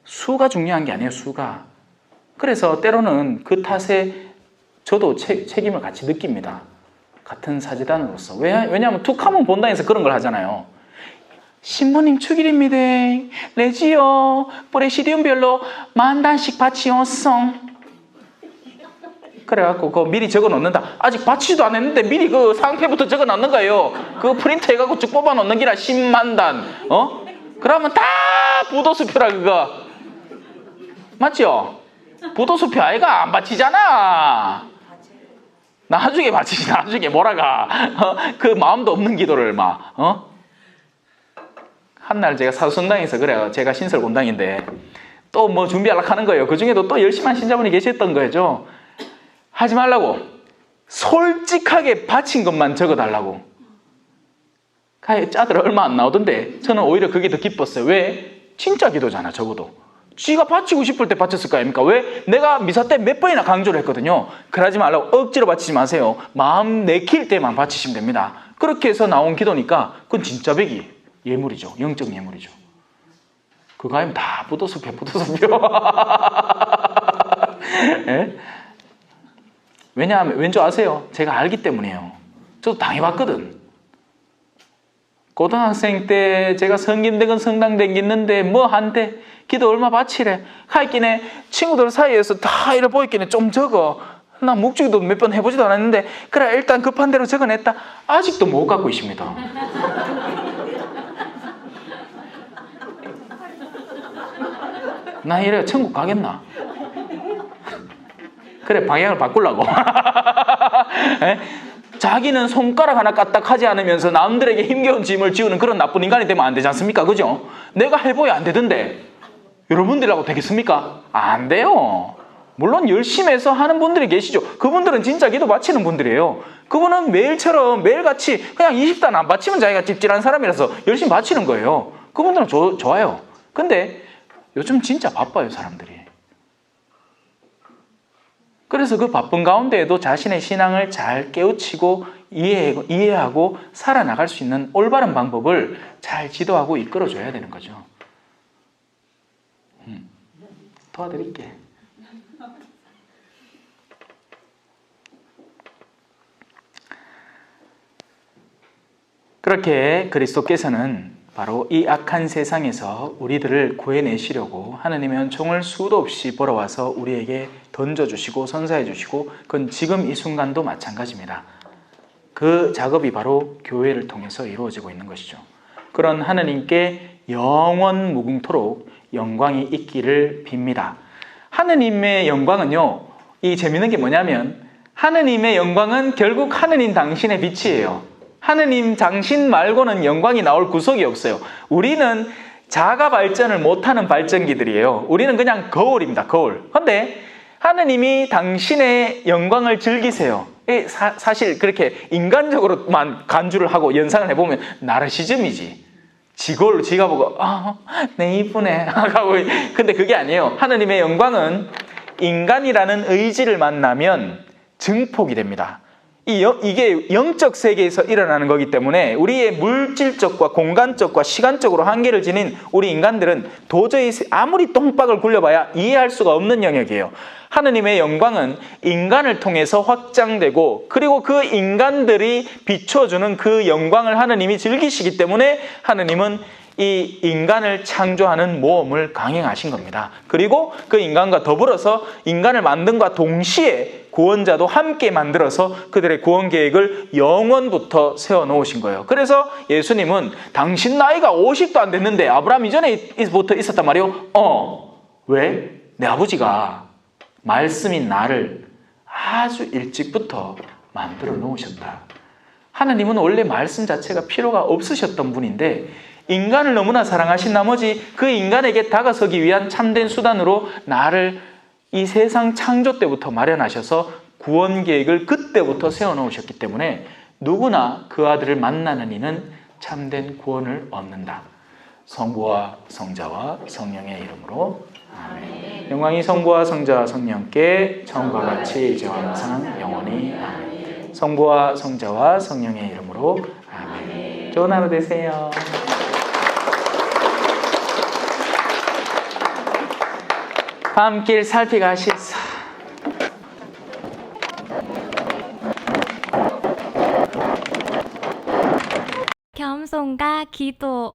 수가 중요한 게 아니에요. 수가. 그래서 때로는 그 탓에 저도 책임을 같이 느낍니다. 같은 사제단으로서. 왜냐하면 툭하면 본당에서 그런 걸 하잖아요. 신부님 축일입니다. 레지요 프레시디움별로 10,000단씩 바치었어. 그래갖고 그거 미리 적어 놓는다. 아직 바치지도 않았는데 미리 그 상패부터 적어 놓는 거예요. 그거 프린터 해갖고 쭉 뽑아 놓는 기라 100,000단. 그러면 다 부도수표라 그거. 맞죠? 부도수표 아이가 안 바치잖아. 나중에 바치지. 나중에 뭐라가. 그 마음도 없는 기도를 막. 한날 제가 사수성당에서 그래요. 제가 신설공당인데 또 뭐 준비하려고 하는 거예요. 그 중에도 또 열심한 신자분이 계셨던 거죠. 하지 말라고. 솔직하게 바친 것만 적어달라고. 짜들 얼마 안 나오던데 저는 오히려 그게 더 기뻤어요. 왜? 진짜 기도잖아. 적어도 쥐가 바치고 싶을 때 바쳤을 거 아닙니까? 왜? 내가 미사 때 몇 번이나 강조를 했거든요. 그러지 말라고. 억지로 바치지 마세요. 마음 내킬 때만 바치시면 됩니다. 그렇게 해서 나온 기도니까 그건 진짜 백이 예물이죠. 영적 예물이죠. 그거 아니면 다 부도수표. 예? 왜냐하면 왠지 아세요? 제가 알기 때문이에요. 저도 당해봤거든. 고등학생 때 제가 성김대건 성당 댕겼는데 뭐 한대 기도 얼마 바치래. 하있기네 친구들 사이에서 다 이래 보이기네 좀 적어. 나 묵주기도 몇 번 해보지도 않았는데 그래 일단 급한 대로 적어냈다. 아직도 못 갖고 있습니다. 나 이래 천국 가겠나? 그래 방향을 바꾸려고. 자기는 손가락 하나 까딱하지 않으면서 남들에게 힘겨운 짐을 지우는 그런 나쁜 인간이 되면 안 되지 않습니까? 그죠? 내가 해보야 안 되던데 여러분들하고 되겠습니까? 안 돼요. 물론 열심히 해서 하는 분들이 계시죠. 그분들은 진짜 기도 바치는 분들이에요. 그분은 매일처럼 매일같이 그냥 20단 안 바치면 자기가 찝찝한 사람이라서 열심히 바치는 거예요. 그분들은 좋아요. 근데 요즘 진짜 바빠요 사람들이. 그래서 그 바쁜 가운데에도 자신의 신앙을 잘 깨우치고 이해하고 살아나갈 수 있는 올바른 방법을 잘 지도하고 이끌어줘야 되는 거죠. 도와드릴게. 그렇게 그리스도께서는 바로 이 악한 세상에서 우리들을 구해내시려고 하느님의 은총을 수도 없이 벌어와서 우리에게 던져주시고 선사해 주시고, 그건 지금 이 순간도 마찬가지입니다. 그 작업이 바로 교회를 통해서 이루어지고 있는 것이죠. 그런 하느님께 영원 무궁토록 영광이 있기를 빕니다. 하느님의 영광은요, 이 재밌는 게 뭐냐면 하느님의 영광은 결국 하느님 당신의 빛이에요. 하느님 당신 말고는 영광이 나올 구석이 없어요. 우리는 자가 발전을 못하는 발전기들이에요. 우리는 그냥 거울입니다. 거울. 그런데 하느님이 당신의 영광을 즐기세요. 사실 그렇게 인간적으로만 간주를 하고 연상을 해보면 나르시즘이지. 지골로 지가 보고 내 이쁘네 하고. 근데 그게 아니에요. 하느님의 영광은 인간이라는 의지를 만나면 증폭이 됩니다. 이게 영적 세계에서 일어나는 거기 때문에 우리의 물질적과 공간적과 시간적으로 한계를 지닌 우리 인간들은 도저히 아무리 똥박을 굴려봐야 이해할 수가 없는 영역이에요. 하느님의 영광은 인간을 통해서 확장되고, 그리고 그 인간들이 비춰주는 그 영광을 하느님이 즐기시기 때문에 하느님은 이 인간을 창조하는 모험을 강행하신 겁니다. 그리고 그 인간과 더불어서 인간을 만든과 동시에 구원자도 함께 만들어서 그들의 구원 계획을 영원부터 세워놓으신 거예요. 그래서 예수님은 당신 나이가 50도 안 됐는데 아브라함 이전에부터 있었단 말이에요. 왜? 내 아버지가 말씀인 나를 아주 일찍부터 만들어 놓으셨다. 하나님은 원래 말씀 자체가 필요가 없으셨던 분인데 인간을 너무나 사랑하신 나머지 그 인간에게 다가서기 위한 참된 수단으로 나를 이 세상 창조 때부터 마련하셔서 구원 계획을 그때부터 세워놓으셨기 때문에 누구나 그 아들을 만나는 이는 참된 구원을 얻는다. 성부와 성자와 성령의 이름으로 아멘. 영광이 성부와 성자와 성령께 처음과 같이 이제와 항상 영원히 아멘. 성부와 성자와 성령의 이름으로 아멘. 좋은 하루 되세요. 밤길 살피가시소. 겸손과 기도.